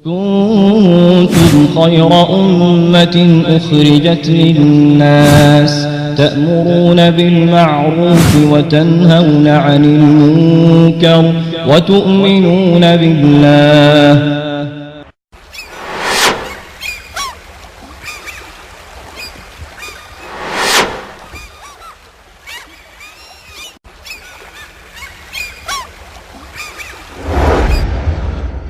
كنتم خير أمة أخرجت للناس تأمرون بالمعروف وتنهون عن المنكر وتؤمنون بالله.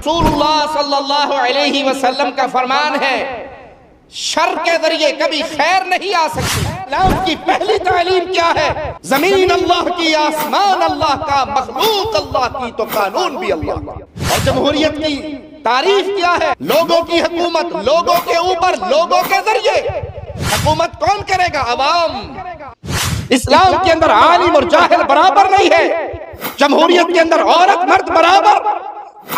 رسول اللہ صلی اللہ علیہ وسلم کا فرمان ہے شر کے ذریعے کبھی خیر نہیں آ سکتی. اسلام کی پہلی تعلیم کیا ہے؟ زمین اللہ کی، آسمان اللہ کا، مخلوق اللہ کی تو قانون بھی اللہ کا. اور جمہوریت کی تعریف کیا ہے؟ لوگوں کی حکومت، لوگوں کے اوپر، لوگوں کے ذریعے. حکومت کون کرے گا؟ عوام. اسلام کے اندر عالم اور جاہل برابر نہیں ہے. جمہوریت کے اندر عورت مرد برابر،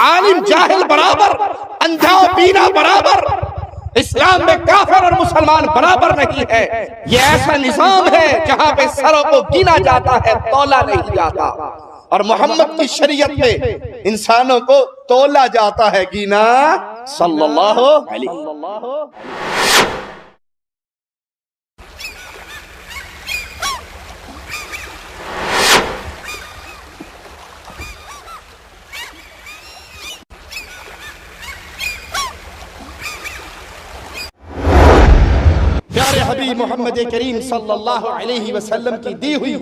عالم جاہل برابر، اندھا بینا برابر. اسلام میں کافر اور مسلمان برابر نہیں ہے. یہ ایسا نظام ہے جہاں پہ سروں کو گنا جاتا ہے، تولا نہیں جاتا. اور محمد کی شریعت میں انسانوں کو تولا جاتا ہے، گنا صلی اللہ علیہ وسلم. پیارے حبیب محمد کریم صلی اللہ علیہ وسلم کی دی ہوئی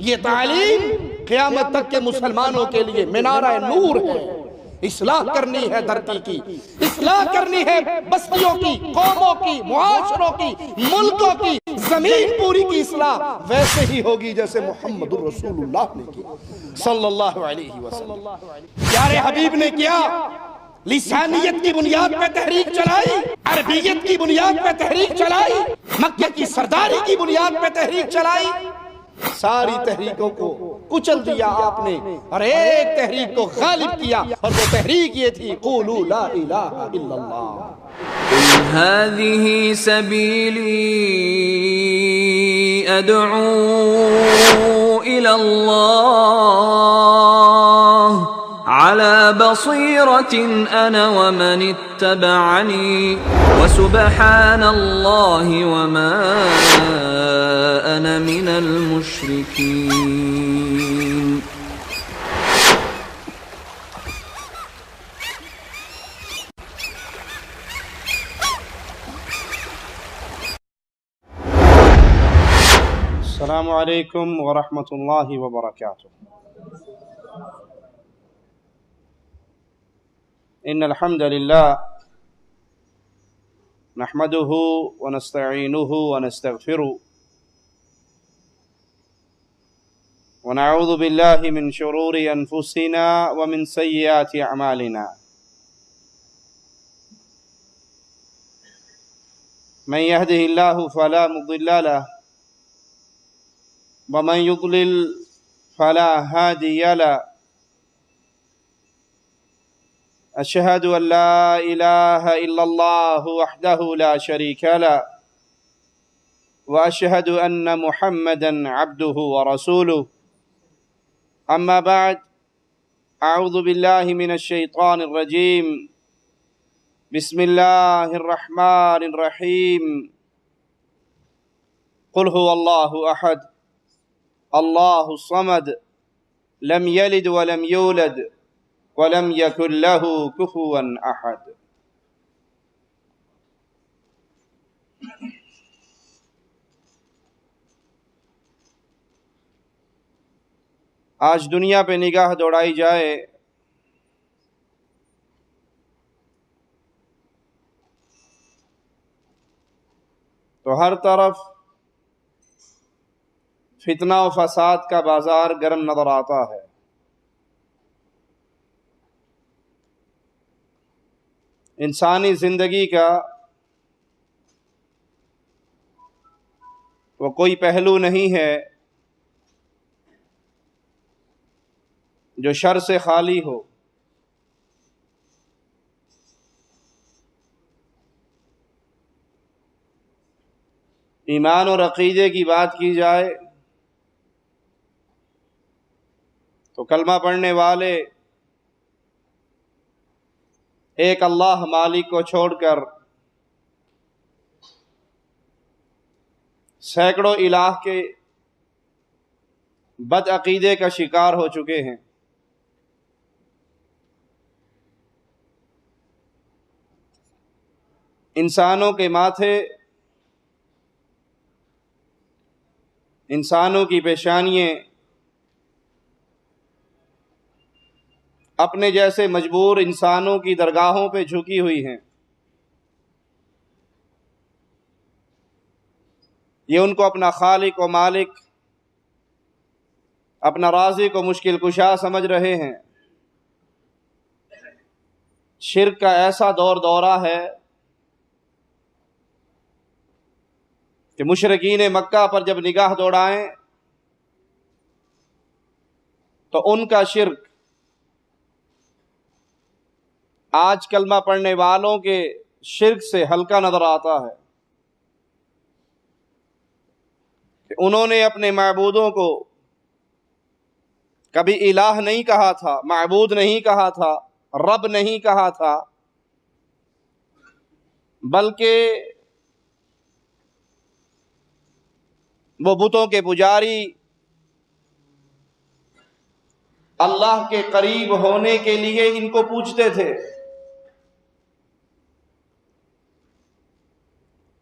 یہ تعلیم قیامت تک کے مسلمانوں کے لیے منارہ نور ہے. اصلاح کرنی ہے دھرتی کی، اصلاح کرنی ہے بستیوں کی، قوموں کی، معاشروں کی، ملکوں کی. زمین پوری کی اصلاح ویسے ہی ہوگی جیسے محمد رسول اللہ نے کی صلی اللہ علیہ وسلم. پیارے حبیب نے کیا؟ لسانیت کی بنیاد پہ تحریک چلائی، عربیت کی بنیاد پہ تحریک چلائی، مکہ کی سرداری کی بنیاد پہ تحریک چلائی. ساری تحریکوں کو کچل دیا آپ نے اور ایک تحریک کو غالب کیا، اور وہ تحریک یہ تھی قولوا لا الہ الا اللہ. قل هذه سبيلي أدعو إلى الله على بصيرة أنا ومن اتبعني وسبحان الله وما أنا من المشركين. السلام علیکم ورحمۃ اللہ وبرکاتہ. ان الحمد للہ نحمده ونستعینه ونستغفره ونعوذ باللہ من شرور انفسنا ومن سیئات اعمالنا. من يهده الله فلا مضل له ومن يضلل فلا هادي له. أشهد أن لا إله إلا الله وحده لا شريك له وأشهد أن محمدا عبده ورسوله. أما بعد، أعوذ بالله من الشيطان الرجيم. بسم الله الرحمن الرحيم. قل هو الله أحد الله الصمد لم يلد ولم يولد وَلَمْ يَكُنْ لَهُ كُفُوًا أَحَدٌ. آج دنیا پہ نگاہ دوڑائی جائے تو ہر طرف فتنہ و فساد کا بازار گرم نظر آتا ہے. انسانی زندگی کا وہ کوئی پہلو نہیں ہے جو شر سے خالی ہو. ایمان اور عقیدے کی بات کی جائے تو کلمہ پڑھنے والے ایک اللہ مالک کو چھوڑ کر سینکڑوں الہ کے بد عقیدے کا شکار ہو چکے ہیں۔ انسانوں کے ماتھے، انسانوں کی پیشانیاں اپنے جیسے مجبور انسانوں کی درگاہوں پہ جھکی ہوئی ہیں۔ یہ ان کو اپنا خالق و مالک، اپنا رازق و مشکل کشا سمجھ رہے ہیں۔ شرک کا ایسا دور دورہ ہے کہ مشرکین مکہ پر جب نگاہ دوڑائیں تو ان کا شرک آج کلمہ پڑھنے والوں کے شرک سے ہلکا نظر آتا ہے، کہ انہوں نے اپنے معبودوں کو کبھی الہ نہیں کہا تھا، معبود نہیں کہا تھا، رب نہیں کہا تھا، بلکہ وہ بتوں کے پجاری اللہ کے قریب ہونے کے لیے ان کو پوچھتے تھے،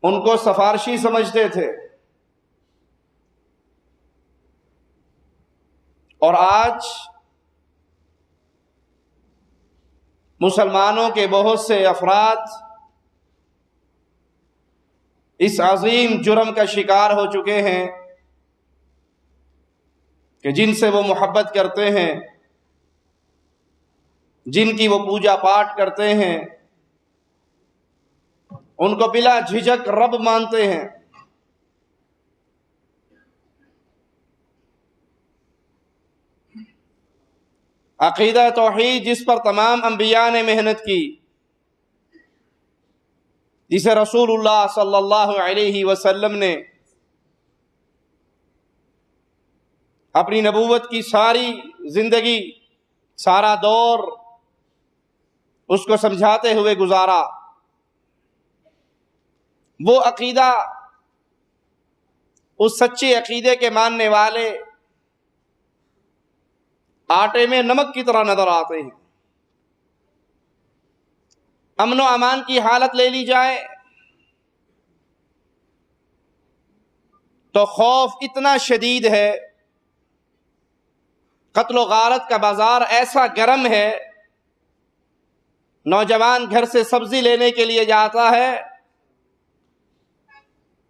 ان کو سفارشی سمجھتے تھے۔ اور آج مسلمانوں کے بہت سے افراد اس عظیم جرم کا شکار ہو چکے ہیں کہ جن سے وہ محبت کرتے ہیں، جن کی وہ پوجا پاٹ کرتے ہیں، ان کو بلا جھجک رب مانتے ہیں۔ عقیدہ توحید جس پر تمام انبیاء نے محنت کی، جسے رسول اللہ صلی اللہ علیہ وسلم نے اپنی نبوت کی ساری زندگی، سارا دور اس کو سمجھاتے ہوئے گزارا، وہ عقیدہ، اس سچے عقیدے کے ماننے والے آٹے میں نمک کی طرح نظر آتے ہیں۔ امن و امان کی حالت لے لی جائے تو خوف اتنا شدید ہے، قتل و غارت کا بازار ایسا گرم ہے، نوجوان گھر سے سبزی لینے کے لیے جاتا ہے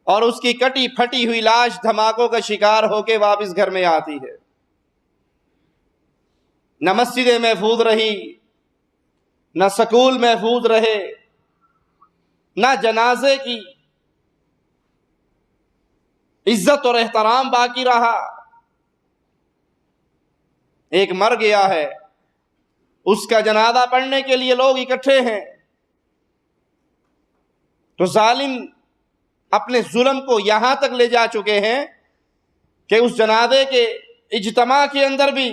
اور اس کی کٹی پھٹی ہوئی لاش دھماکوں کا شکار ہو کے واپس گھر میں آتی ہے۔ نہ مسجدیں محفوظ رہی، نہ سکول محفوظ رہے، نہ جنازے کی عزت اور احترام باقی رہا۔ ایک مر گیا ہے، اس کا جنازہ پڑھنے کے لیے لوگ اکٹھے ہیں، تو ظالم اپنے ظلم کو یہاں تک لے جا چکے ہیں کہ اس جنازے کے اجتماع کے اندر بھی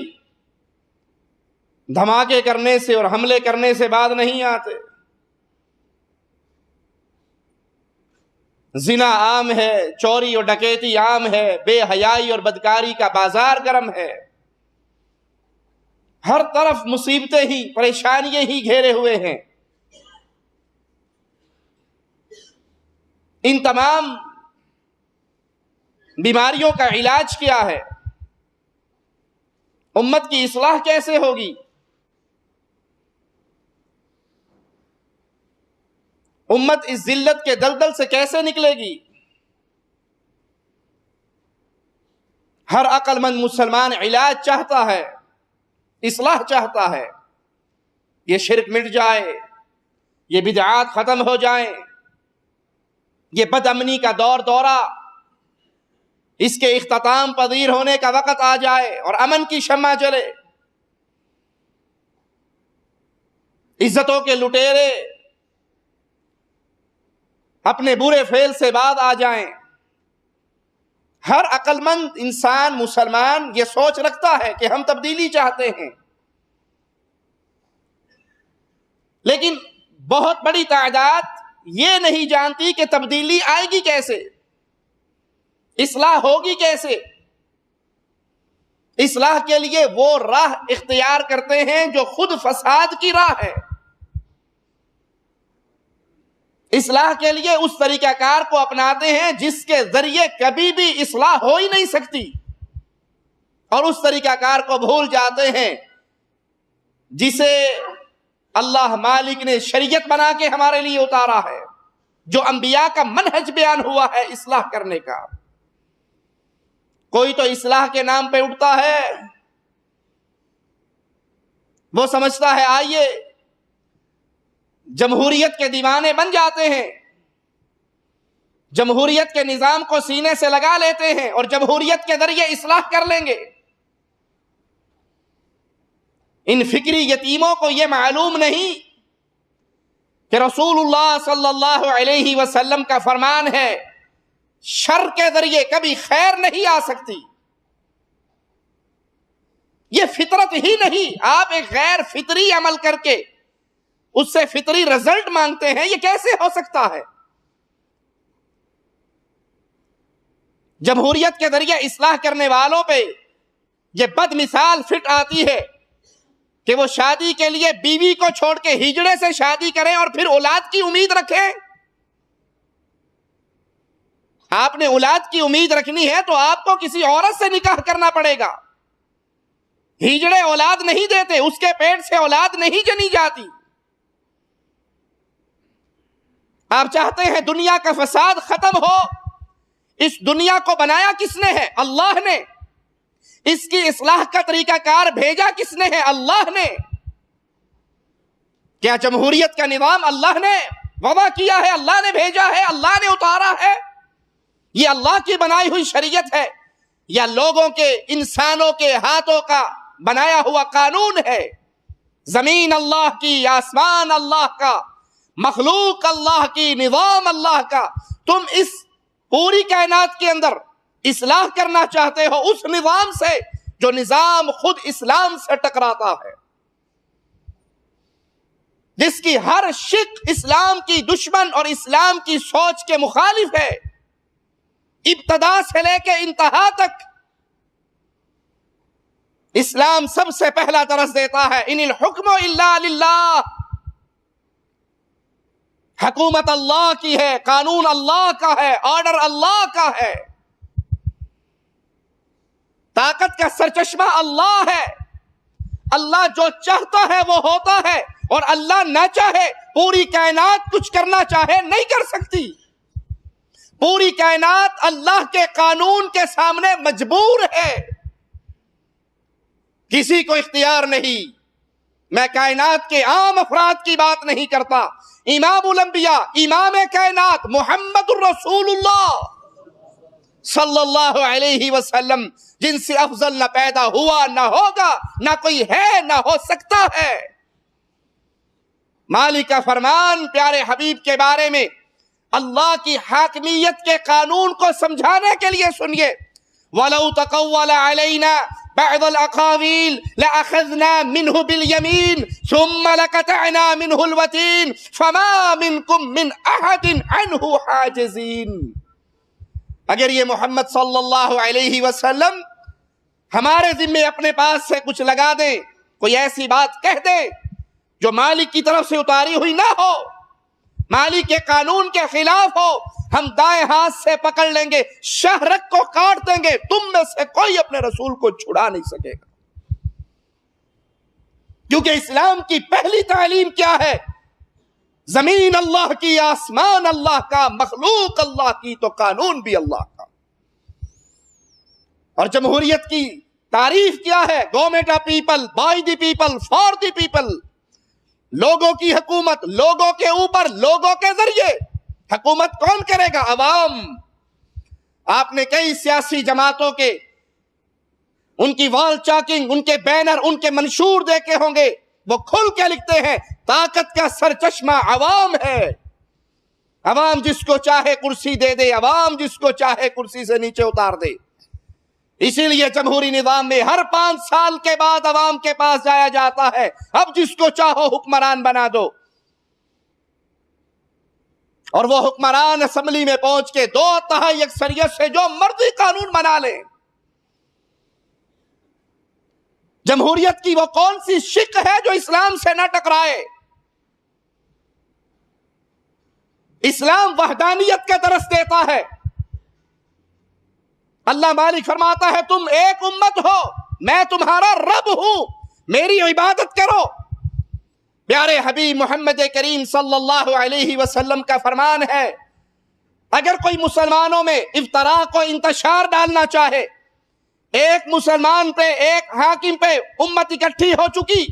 دھماکے کرنے سے اور حملے کرنے سے بعد نہیں آتے۔ زنا عام ہے، چوری اور ڈکیتی عام ہے، بے حیائی اور بدکاری کا بازار گرم ہے، ہر طرف مصیبتیں ہی، پریشانیاں ہی گھیرے ہوئے ہیں۔ ان تمام بیماریوں کا علاج کیا ہے؟ امت کی اصلاح کیسے ہوگی؟ امت اس ذلت کے دلدل سے کیسے نکلے گی؟ ہر عقل مند مسلمان علاج چاہتا ہے، اصلاح چاہتا ہے، یہ شرک مٹ جائے، یہ بدعات ختم ہو جائیں، یہ بد امنی کا دور دورہ اس کے اختتام پذیر ہونے کا وقت آ جائے اور امن کی شمع جلے، عزتوں کے لٹیرے اپنے برے فعل سے بعد آ جائیں۔ ہر عقل مند انسان مسلمان یہ سوچ رکھتا ہے کہ ہم تبدیلی چاہتے ہیں، لیکن بہت بڑی تعداد یہ نہیں جانتی کہ تبدیلی آئے گی کیسے، اصلاح ہوگی کیسے۔ اصلاح کے لیے وہ راہ اختیار کرتے ہیں جو خود فساد کی راہ ہے۔ اصلاح کے لیے اس طریقہ کار کو اپناتے ہیں جس کے ذریعے کبھی بھی اصلاح ہو ہی نہیں سکتی، اور اس طریقہ کار کو بھول جاتے ہیں جسے اللہ مالک نے شریعت بنا کے ہمارے لیے اتارا ہے، جو انبیاء کا منہج بیان ہوا ہے اصلاح کرنے کا۔ کوئی تو اصلاح کے نام پہ اٹھتا ہے، وہ سمجھتا ہے آئیے جمہوریت کے دیوانے بن جاتے ہیں، جمہوریت کے نظام کو سینے سے لگا لیتے ہیں اور جمہوریت کے ذریعے اصلاح کر لیں گے۔ ان فکری یتیموں کو یہ معلوم نہیں کہ رسول اللہ صلی اللہ علیہ وسلم کا فرمان ہے شر کے ذریعے کبھی خیر نہیں آ سکتی۔ یہ فطرت ہی نہیں، آپ ایک غیر فطری عمل کر کے اس سے فطری رزلٹ مانگتے ہیں، یہ کیسے ہو سکتا ہے؟ جمہوریت کے ذریعے اصلاح کرنے والوں پہ یہ بد مثال فٹ آتی ہے کہ وہ شادی کے لیے بیوی کو چھوڑ کے ہجڑے سے شادی کریں اور پھر اولاد کی امید رکھیں۔ آپ نے اولاد کی امید رکھنی ہے تو آپ کو کسی عورت سے نکاح کرنا پڑے گا۔ ہجڑے اولاد نہیں دیتے، اس کے پیٹ سے اولاد نہیں جنی جاتی۔ آپ چاہتے ہیں دنیا کا فساد ختم ہو، اس دنیا کو بنایا کس نے ہے؟ اللہ نے۔ اس کی اصلاح کا طریقہ کار بھیجا کس نے ہے؟ اللہ نے۔ کیا جمہوریت کا نظام اللہ نے وضع کیا ہے، اللہ نے بھیجا ہے، اللہ نے اتارا ہے؟ یہ اللہ کی بنائی ہوئی شریعت ہے یا لوگوں کے، انسانوں کے ہاتھوں کا بنایا ہوا قانون ہے؟ زمین اللہ کی، آسمان اللہ کا، مخلوق اللہ کی، نظام اللہ کا۔ تم اس پوری کائنات کے اندر اصلاح کرنا چاہتے ہو اس نظام سے جو نظام خود اسلام سے ٹکراتا ہے، جس کی ہر شق اسلام کی دشمن اور اسلام کی سوچ کے مخالف ہے، ابتدا سے لے کے انتہا تک۔ اسلام سب سے پہلا درس دیتا ہے ان الحکم الا للہ، حکومت اللہ کی ہے، قانون اللہ کا ہے، آرڈر اللہ کا ہے، طاقت کا سرچشمہ اللہ ہے۔ اللہ جو چاہتا ہے وہ ہوتا ہے، اور اللہ نہ چاہے، پوری کائنات کچھ کرنا چاہے نہیں کر سکتی۔ پوری کائنات اللہ کے قانون کے سامنے مجبور ہے، کسی کو اختیار نہیں۔ میں کائنات کے عام افراد کی بات نہیں کرتا، امام الانبیاء، امام کائنات محمد الرسول اللہ صلی اللہ علیہ وسلم، جن سے افضل نہ پیدا ہوا، نہ ہوگا، نہ کوئی ہے، نہ ہو سکتا ہے۔ مالک کا فرمان پیارے حبیب کے بارے میں اللہ کی حاکمیت کے قانون کو سمجھانے کے لیے سنیے۔ وَلَوْ تَقَوَّلَ عَلَيْنَا بَعْضَ الْأَقَاوِيلِ لَأَخَذْنَا مِنْهُ بِالْيَمِينِ ثُمَّ لَقَطَعْنَا مِنْهُ الْوَتِينَ فَمَا مِنْكُمْ مِنْ أَحَدٍ عَنْهُ حَاجِزِينَ۔ اگر یہ محمد صلی اللہ علیہ وسلم ہمارے ذمے اپنے پاس سے کچھ لگا دیں، کوئی ایسی بات کہہ دے جو مالک کی طرف سے اتاری ہوئی نہ ہو، مالک کے قانون کے خلاف ہو، ہم دائیں ہاتھ سے پکڑ لیں گے، شہرک کو کاٹ دیں گے، تم میں سے کوئی اپنے رسول کو چھڑا نہیں سکے گا۔ کیونکہ اسلام کی پہلی تعلیم کیا ہے؟ زمین اللہ کی، آسمان اللہ کا، مخلوق اللہ کی تو قانون بھی اللہ کا۔ اور جمہوریت کی تعریف کیا ہے؟ Government of people, by the people, for the people. لوگوں کی حکومت، لوگوں کے اوپر، لوگوں کے ذریعے۔ حکومت کون کرے گا؟ عوام۔ آپ نے کئی سیاسی جماعتوں کے، ان کی وال چاکنگ، ان کے بینر، ان کے منشور دیکھے ہوں گے، وہ کھل کے لکھتے ہیں طاقت کا سرچشمہ عوام ہے۔ عوام جس کو چاہے کرسی دے دے، عوام جس کو چاہے کرسی سے نیچے اتار دے۔ اسی لیے جمہوری نظام میں ہر 5 سال کے بعد عوام کے پاس جایا جاتا ہے، اب جس کو چاہو حکمران بنا دو۔ اور وہ حکمران اسمبلی میں پہنچ کے 2/3 اکثریت سے جو مرضی قانون بنا لے. جمہوریت کی وہ کون سی شق ہے جو اسلام سے نہ ٹکرائے؟ اسلام وحدانیت کا درس دیتا ہے. اللہ مالک فرماتا ہے تم ایک امت ہو، میں تمہارا رب ہوں، میری عبادت کرو. پیارے حبیب محمد کریم صلی اللہ علیہ وسلم کا فرمان ہے اگر کوئی مسلمانوں میں افتراق و انتشار ڈالنا چاہے، ایک مسلمان پہ، ایک حاکم پہ امت اکٹھی ہو چکی،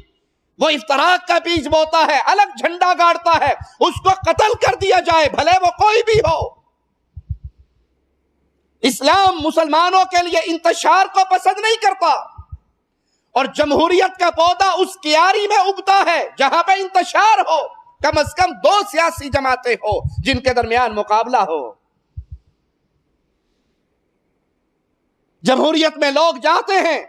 وہ افتراق کا بیج بوتا ہے، الگ جھنڈا گاڑتا ہے، اس کو قتل کر دیا جائے، بھلے وہ کوئی بھی ہو. اسلام مسلمانوں کے لیے انتشار کو پسند نہیں کرتا، اور جمہوریت کا پودا اس کیاری میں اگتا ہے جہاں پہ انتشار ہو، کم از کم 2 سیاسی جماعتیں ہو جن کے درمیان مقابلہ ہو. جمہوریت میں لوگ جاتے ہیں،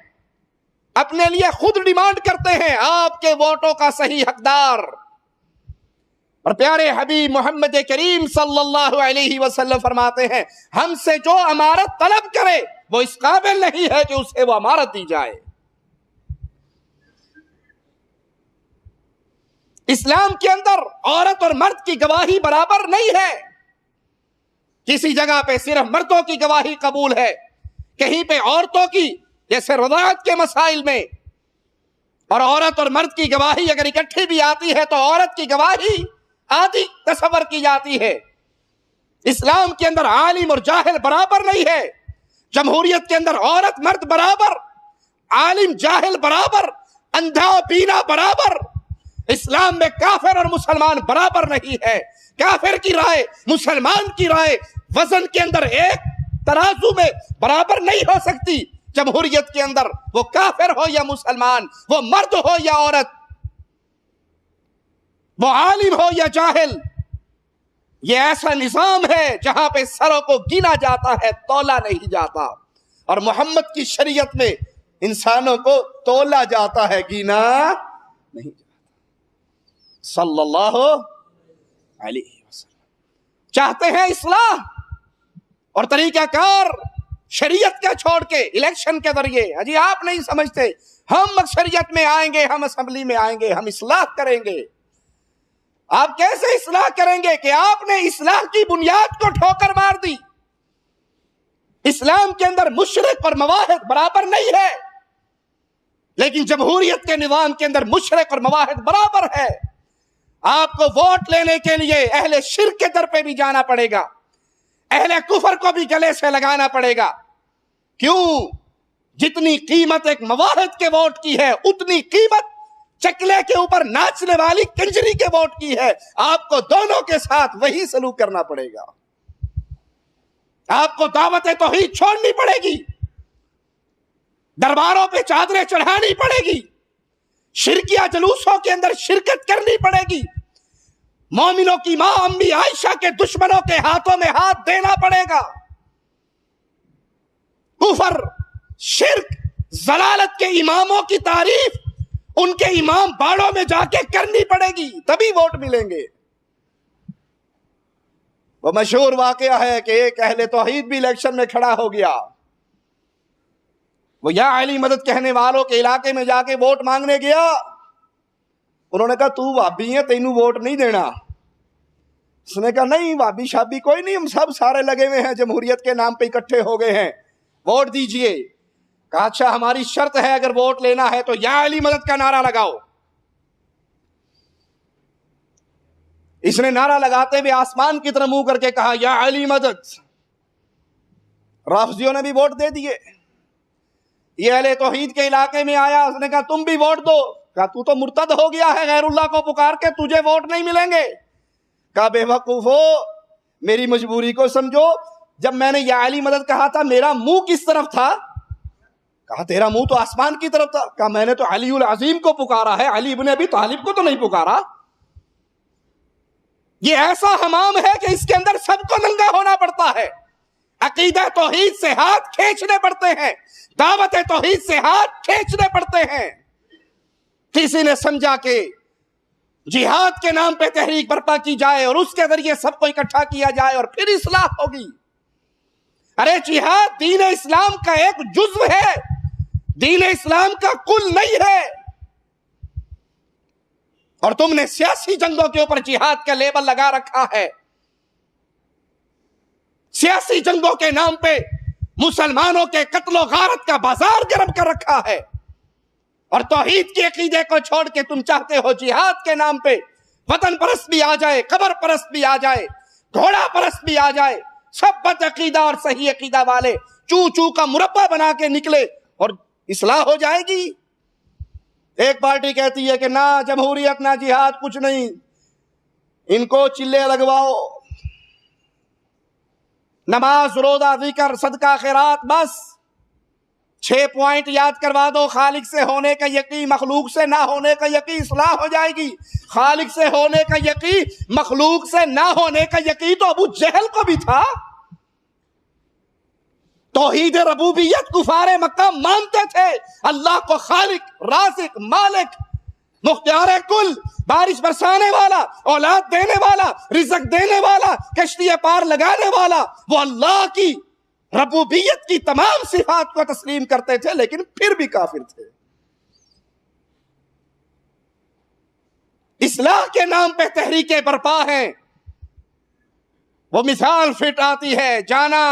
اپنے لیے خود ڈیمانڈ کرتے ہیں آپ کے ووٹوں کا صحیح حقدار. اور پیارے حبیب محمد کریم صلی اللہ علیہ وسلم فرماتے ہیں ہم سے جو امارت طلب کرے وہ اس قابل نہیں ہے کہ اسے وہ امارت دی جائے. اسلام کے اندر عورت اور مرد کی گواہی برابر نہیں ہے. کسی جگہ پہ صرف مردوں کی گواہی قبول ہے، کہیں پہ عورتوں کی، جیسے رضاعت کے مسائل میں. اور عورت اور مرد کی گواہی اگر اکٹھی بھی آتی ہے تو عورت کی گواہی آدھی تصور کی جاتی ہے. اسلام کے اندر عالم اور جاہل برابر نہیں ہے. جمہوریت کے اندر عورت مرد برابر، عالم جاہل برابر، اندھا بینا برابر. اسلام میں کافر اور مسلمان برابر نہیں ہے. کافر کی رائے، مسلمان کی رائے وزن کے اندر ایک ترازو میں برابر نہیں ہو سکتی. جمہوریت کے اندر وہ کافر ہو یا مسلمان، وہ مرد ہو یا عورت، وہ عالم ہو یا جاہل، یہ ایسا نظام ہے جہاں پہ سروں کو گنا جاتا ہے، تولا نہیں جاتا. اور محمد کی شریعت میں انسانوں کو تولا جاتا ہے، گنا نہیں جاتا. صلی اللہ علیہ وسلم چاہتے ہیں اصلاح اور طریقہ کار شریعت کا چھوڑ کے الیکشن کے ذریعے. اجی آپ نہیں سمجھتے ہم اکثریت میں آئیں گے، ہم اسمبلی میں آئیں گے، ہم اصلاح کریں گے. آپ کیسے اصلاح کریں گے کہ آپ نے اصلاح کی بنیاد کو ٹھوکر مار دی؟ اسلام کے اندر مشرق اور مواحد برابر نہیں ہے، لیکن جمہوریت کے نظام کے اندر مشرق اور مواحد برابر ہے. آپ کو ووٹ لینے کے لیے اہل شرک کے در پہ بھی جانا پڑے گا، اہل کفر کو بھی گلے سے لگانا پڑے گا. کیوں؟ جتنی قیمت ایک مواحد کے ووٹ کی ہے اتنی قیمت چکلے کے اوپر ناچنے والی کنجری کے ووٹ کی ہے. آپ کو دونوں کے ساتھ وہی سلوک کرنا پڑے گا. آپ کو دعوت توحید چھوڑنی پڑے گی، درباروں پہ چادریں چڑھانی پڑے گی، شرکیہ جلوسوں کے اندر شرکت کرنی پڑے گی، مومنوں کی ماں امی عائشہ کے دشمنوں کے ہاتھوں میں ہاتھ دینا پڑے گا. کفر، شرک، ضلالت کے اماموں کی تعریف ان کے امام باڑوں میں جا کے کرنی پڑے گی، تبھی ووٹ ملیں گے. وہ مشہور واقعہ ہے کہ ایک اہل توحید بھی الیکشن میں کھڑا ہو گیا. وہ یا علی مدد کہنے والوں کے علاقے میں جا کے ووٹ مانگنے گیا. انہوں نے کہا تو وابی ہے، تینوں ووٹ نہیں دینا. اس نے کہا نہیں وابی شابی کوئی نہیں، ہم سب سارے لگے ہوئے ہیں، جمہوریت کے نام پہ اکٹھے ہو گئے ہیں، ووٹ دیجئے. کہا اچھا ہماری شرط ہے اگر ووٹ لینا ہے تو یا علی مدد کا نعرہ لگاؤ. اس نے نعرہ لگاتے ہوئے آسمان کی طرف منہ کر کے کہا یا علی مدد. رافضیوں نے بھی ووٹ دے دیے. یہ اہل توحید کے علاقے میں آیا، اس نے کہا تم بھی ووٹ دو. کہا تو تو مرتد ہو گیا ہے، غیر اللہ کو پکار کے تجھے ووٹ نہیں ملیں گے. کہا بے وقوفو میری مجبوری کو سمجھو، جب میں نے یا علی مدد کہا تھا میرا منہ کس طرف تھا؟ کہا تیرا منہ تو آسمان کی طرف تھا. کہا میں نے تو علی العظیم کو پکارا ہے، علی ابن ابی طالب کو تو نہیں پکارا. یہ ایسا حمام ہے کہ اس کے اندر سب کو ننگا ہونا پڑتا ہے. عقیدہ توحید سے ہاتھ کھینچنے پڑتے ہیں، دعوت توحید سے ہاتھ کھینچنے پڑتے ہیں. کسی نے سمجھا کہ جہاد کے نام پہ تحریک برپا کی جائے اور اس کے ذریعے سب کو اکٹھا کیا جائے اور پھر اصلاح ہوگی. ارے جہاد دین اسلام کا ایک جزو ہے, دین اسلام کا کل نہیں ہے. اور تم نے سیاسی جنگوں کے اوپر جہاد کا لیبل لگا رکھا ہے. سیاسی جنگوں کے نام پہ مسلمانوں کے قتل و غارت کا بازار گرم کر رکھا ہے. اور توحید کے عقیدے کو چھوڑ کے تم چاہتے ہو جہاد کے نام پہ وطن پرست بھی آ جائے, قبر پرست بھی آ جائے, گھوڑا پرست بھی آ جائے, سب بد عقیدہ اور صحیح عقیدہ والے چو چو کا مربع بنا کے نکلے اور اصلاح ہو جائے گی. ایک پارٹی کہتی ہے کہ نہ جمہوریت نہ جہاد کچھ نہیں, ان کو چلے لگواؤ, نماز روزہ ذکر صدقہ خیرات, بس 6 پوائنٹ یاد کروا دو. خالق سے ہونے کا یقین, مخلوق سے نہ ہونے کا یقین, اصلاح ہو جائے گی. خالق سے ہونے کا یقین, مخلوق سے نہ ہونے کا یقین تو ابو جہل کو بھی تھا. توحید ربوبیت کفار مکہ مانتے تھے, اللہ کو خالق, رازق, مالک, مختار کل, بارش برسانے والا, اولاد دینے والا, رزق دینے والا, کشتی پار لگانے والا, وہ اللہ کی ربوبیت کی تمام صفات کو تسلیم کرتے تھے, لیکن پھر بھی کافر تھے. اصلاح کے نام پہ تحریکیں برپا ہیں. وہ مثال فٹ آتی ہے, جانا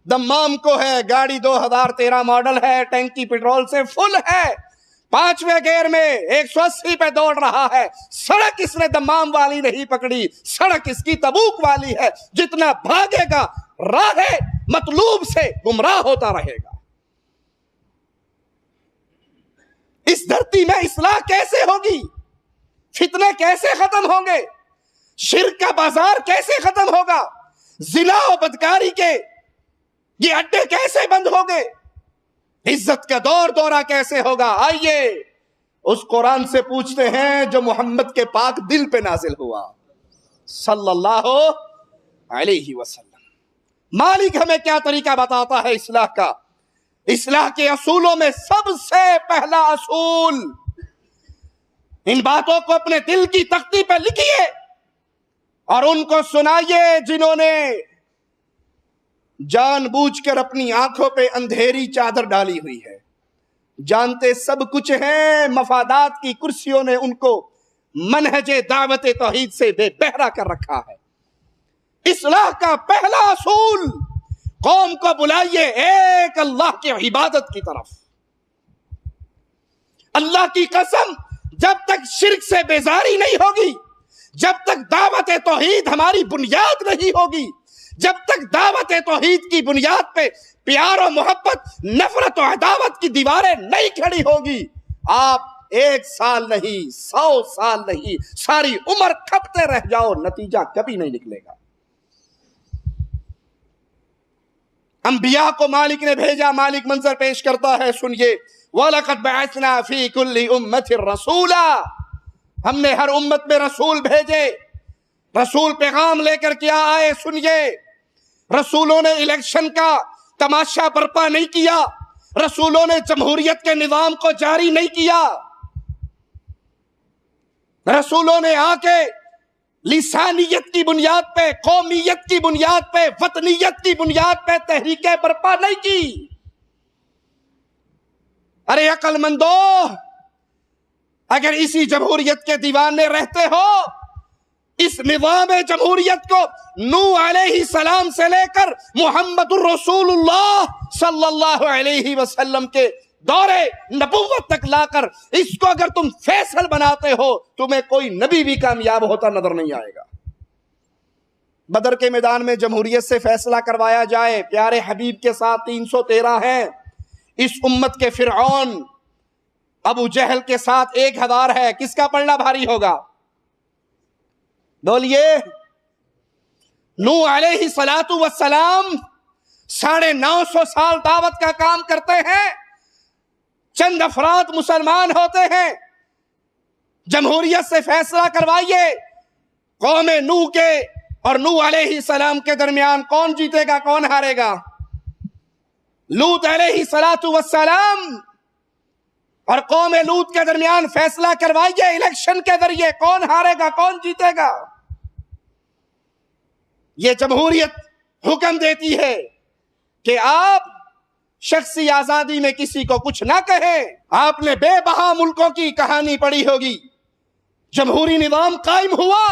دمام کو ہے, گاڑی 2013 ماڈل ہے, ٹینکی پیٹرول سے فل ہے, 5ویں گیئر میں 180 پہ دوڑ رہا ہے. سڑک اس نے دمام والی نہیں پکڑی, سڑک اس کی تبوک والی ہے. جتنا بھاگے گا راہ مطلوب سے گمراہ ہوتا رہے گا. اس دھرتی میں اصلاح کیسے ہوگی؟ فتنے کیسے ختم ہوں گے؟ شرک کا بازار کیسے ختم ہوگا؟ زنا و بدکاری کے یہ اڈے کیسے بند ہوں گے؟ عزت کا دور دورہ کیسے ہوگا؟ آئیے اس قرآن سے پوچھتے ہیں جو محمد کے پاک دل پہ نازل ہوا صلی اللہ علیہ وسلم. مالک ہمیں کیا طریقہ بتاتا ہے اصلاح کا؟ اصلاح کے اصولوں میں سب سے پہلا اصول, ان باتوں کو اپنے دل کی تختی پہ لکھیے اور ان کو سنائیے جنہوں نے جان بوجھ کر اپنی آنکھوں پہ اندھیری چادر ڈالی ہوئی ہے. جانتے سب کچھ ہیں, مفادات کی کرسیوں نے ان کو منہج دعوت توحید سے بے بہرا کر رکھا ہے. اصلاح کا پہلا اصول, قوم کو بلائیے ایک اللہ کی عبادت کی طرف. اللہ کی قسم, جب تک شرک سے بیزاری نہیں ہوگی, جب تک دعوت توحید ہماری بنیاد نہیں ہوگی, جب تک دعوت توحید کی بنیاد پہ پیار و محبت, نفرت و عداوت کی دیواریں نہیں کھڑی ہوگی, آپ 1 سال نہیں, 100 سال نہیں, ساری عمر کھپتے رہ جاؤ, نتیجہ کبھی نہیں نکلے گا. انبیاء کو مالک نے بھیجا, مالک منظر پیش کرتا ہے, سنیے. وَلَقَدْ بَعَثْنَا فِي كُلِّ أُمَّةٍ رَسُولًا, ہم نے ہر امت میں رسول بھیجے. رسول پیغام لے کر کیا آئے؟ سنیے. رسولوں نے الیکشن کا تماشا برپا نہیں کیا, رسولوں نے جمہوریت کے نظام کو جاری نہیں کیا, رسولوں نے آ کے لسانیت کی بنیاد پہ, قومیت کی بنیاد پہ, وطنیت کی بنیاد پہ تحریکیں برپا نہیں کی. ارے عقل مندو, اگر اسی جمہوریت کے دیوانے رہتے ہو, اس نظام جمہوریت کو نوح علیہ السلام سے لے کر محمد الرسول اللہ صلی اللہ علیہ وسلم کے دورے نبوت تک لا کر اس کو اگر تم فیصل بناتے ہو, تمہیں کوئی نبی بھی کامیاب ہوتا نظر نہیں آئے گا. بدر کے میدان میں جمہوریت سے فیصلہ کروایا جائے, پیارے حبیب کے ساتھ 313 ہیں, اس امت کے فرعون ابو جہل کے ساتھ 1000 ہے, کس کا پلڑا بھاری ہوگا؟ بولیے. نوح علیہ السلام 950 سال دعوت کا کام کرتے ہیں, چند افراد مسلمان ہوتے ہیں. جمہوریت سے فیصلہ کروائیے, قوم نوح کے اور نوح علیہ السلام کے درمیان کون جیتے گا, کون ہارے گا؟ لوط علیہ السلام اور قوم لوط کے درمیان فیصلہ کروائیے الیکشن کے ذریعے کون ہارے گا کون جیتے گا۔ یہ جمہوریت حکم دیتی ہے کہ آپ شخصی آزادی میں کسی کو کچھ نہ کہیں۔ آپ نے بے بہا ملکوں کی کہانی پڑھی ہوگی، جمہوری نظام قائم ہوا،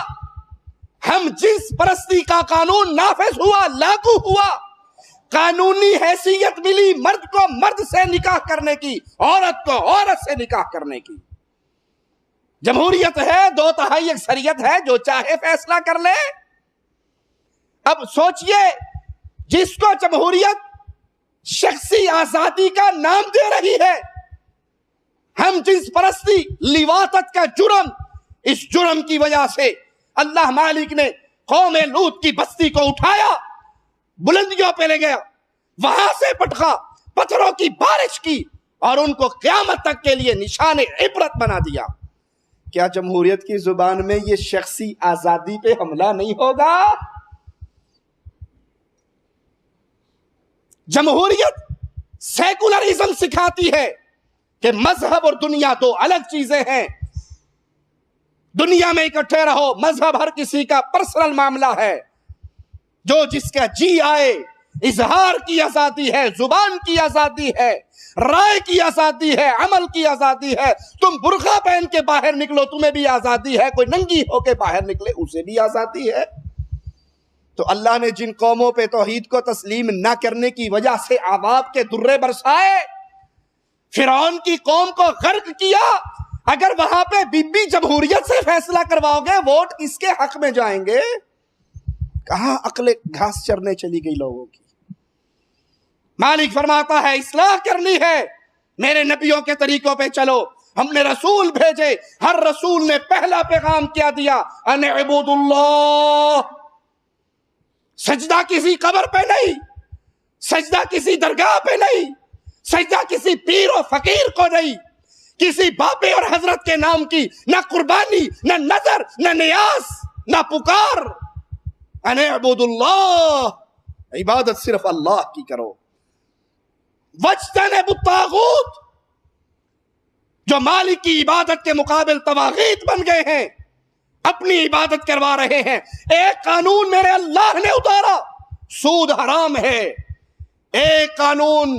ہم جنس پرستی کا قانون نافذ ہوا، لاگو ہوا، قانونی حیثیت ملی مرد کو مرد سے نکاح کرنے کی، عورت کو عورت سے نکاح کرنے کی۔ جمہوریت ہے، 2/3 اکثریت ہے، جو چاہے فیصلہ کر لے۔ اب سوچئے جس کو جمہوریت شخصی آزادی کا نام دے رہی ہے، ہم جنس پرستی لیواطت کا جرم، اس جرم کی وجہ سے اللہ مالک نے قوم لوط کی بستی کو اٹھایا، بلندیوں پہ لے گیا، وہاں سے پٹخا، پتھروں کی بارش کی اور ان کو قیامت تک کے لیے نشان عبرت بنا دیا۔ کیا جمہوریت کی زبان میں یہ شخصی آزادی پہ حملہ نہیں ہوگا؟ جمہوریت سیکولرزم سکھاتی ہے کہ مذہب اور دنیا دو الگ چیزیں ہیں، دنیا میں اکٹھے رہو، مذہب ہر کسی کا پرسنل معاملہ ہے، جو جس کا جی آئے، اظہار کی آزادی ہے، زبان کی آزادی ہے، رائے کی آزادی ہے، عمل کی آزادی ہے۔ تم برقع پہن کے باہر نکلو، تمہیں بھی آزادی ہے، کوئی ننگی ہو کے باہر نکلے اسے بھی آزادی ہے۔ تو اللہ نے جن قوموں پہ توحید کو تسلیم نہ کرنے کی وجہ سے عذاب کے درے برسائے، فرعون کی قوم کو غرق کیا، اگر وہاں پہ بی جمہوریت سے فیصلہ کرواؤ گے، ووٹ کس کے حق میں جائیں گے؟ کہاں عقل گھاس چرنے چلی گئی لوگوں کی۔ مالک فرماتا ہے اصلاح کرنی ہے، میرے نبیوں کے طریقوں پہ چلو، ہم نے رسول بھیجے، ہر رسول نے پہلا پیغام کیا دیا، ان اعبدوا اللہ، سجدہ کسی قبر پہ نہیں، سجدہ کسی درگاہ پہ نہیں، سجدہ کسی پیر و فقیر کو نہیں، کسی باپے اور حضرت کے نام کی نہ قربانی، نہ نظر، نہ نیاز، نہ پکار۔ ان اعبدوا اللہ، عبادت صرف اللہ کی کرو۔ واجتنبوا الطاغوت، جو مالک کی عبادت کے مقابل طواغیت بن گئے ہیں، اپنی عبادت کروا رہے ہیں۔ ایک قانون میرے اللہ نے اتارا، سود حرام ہے۔ ایک قانون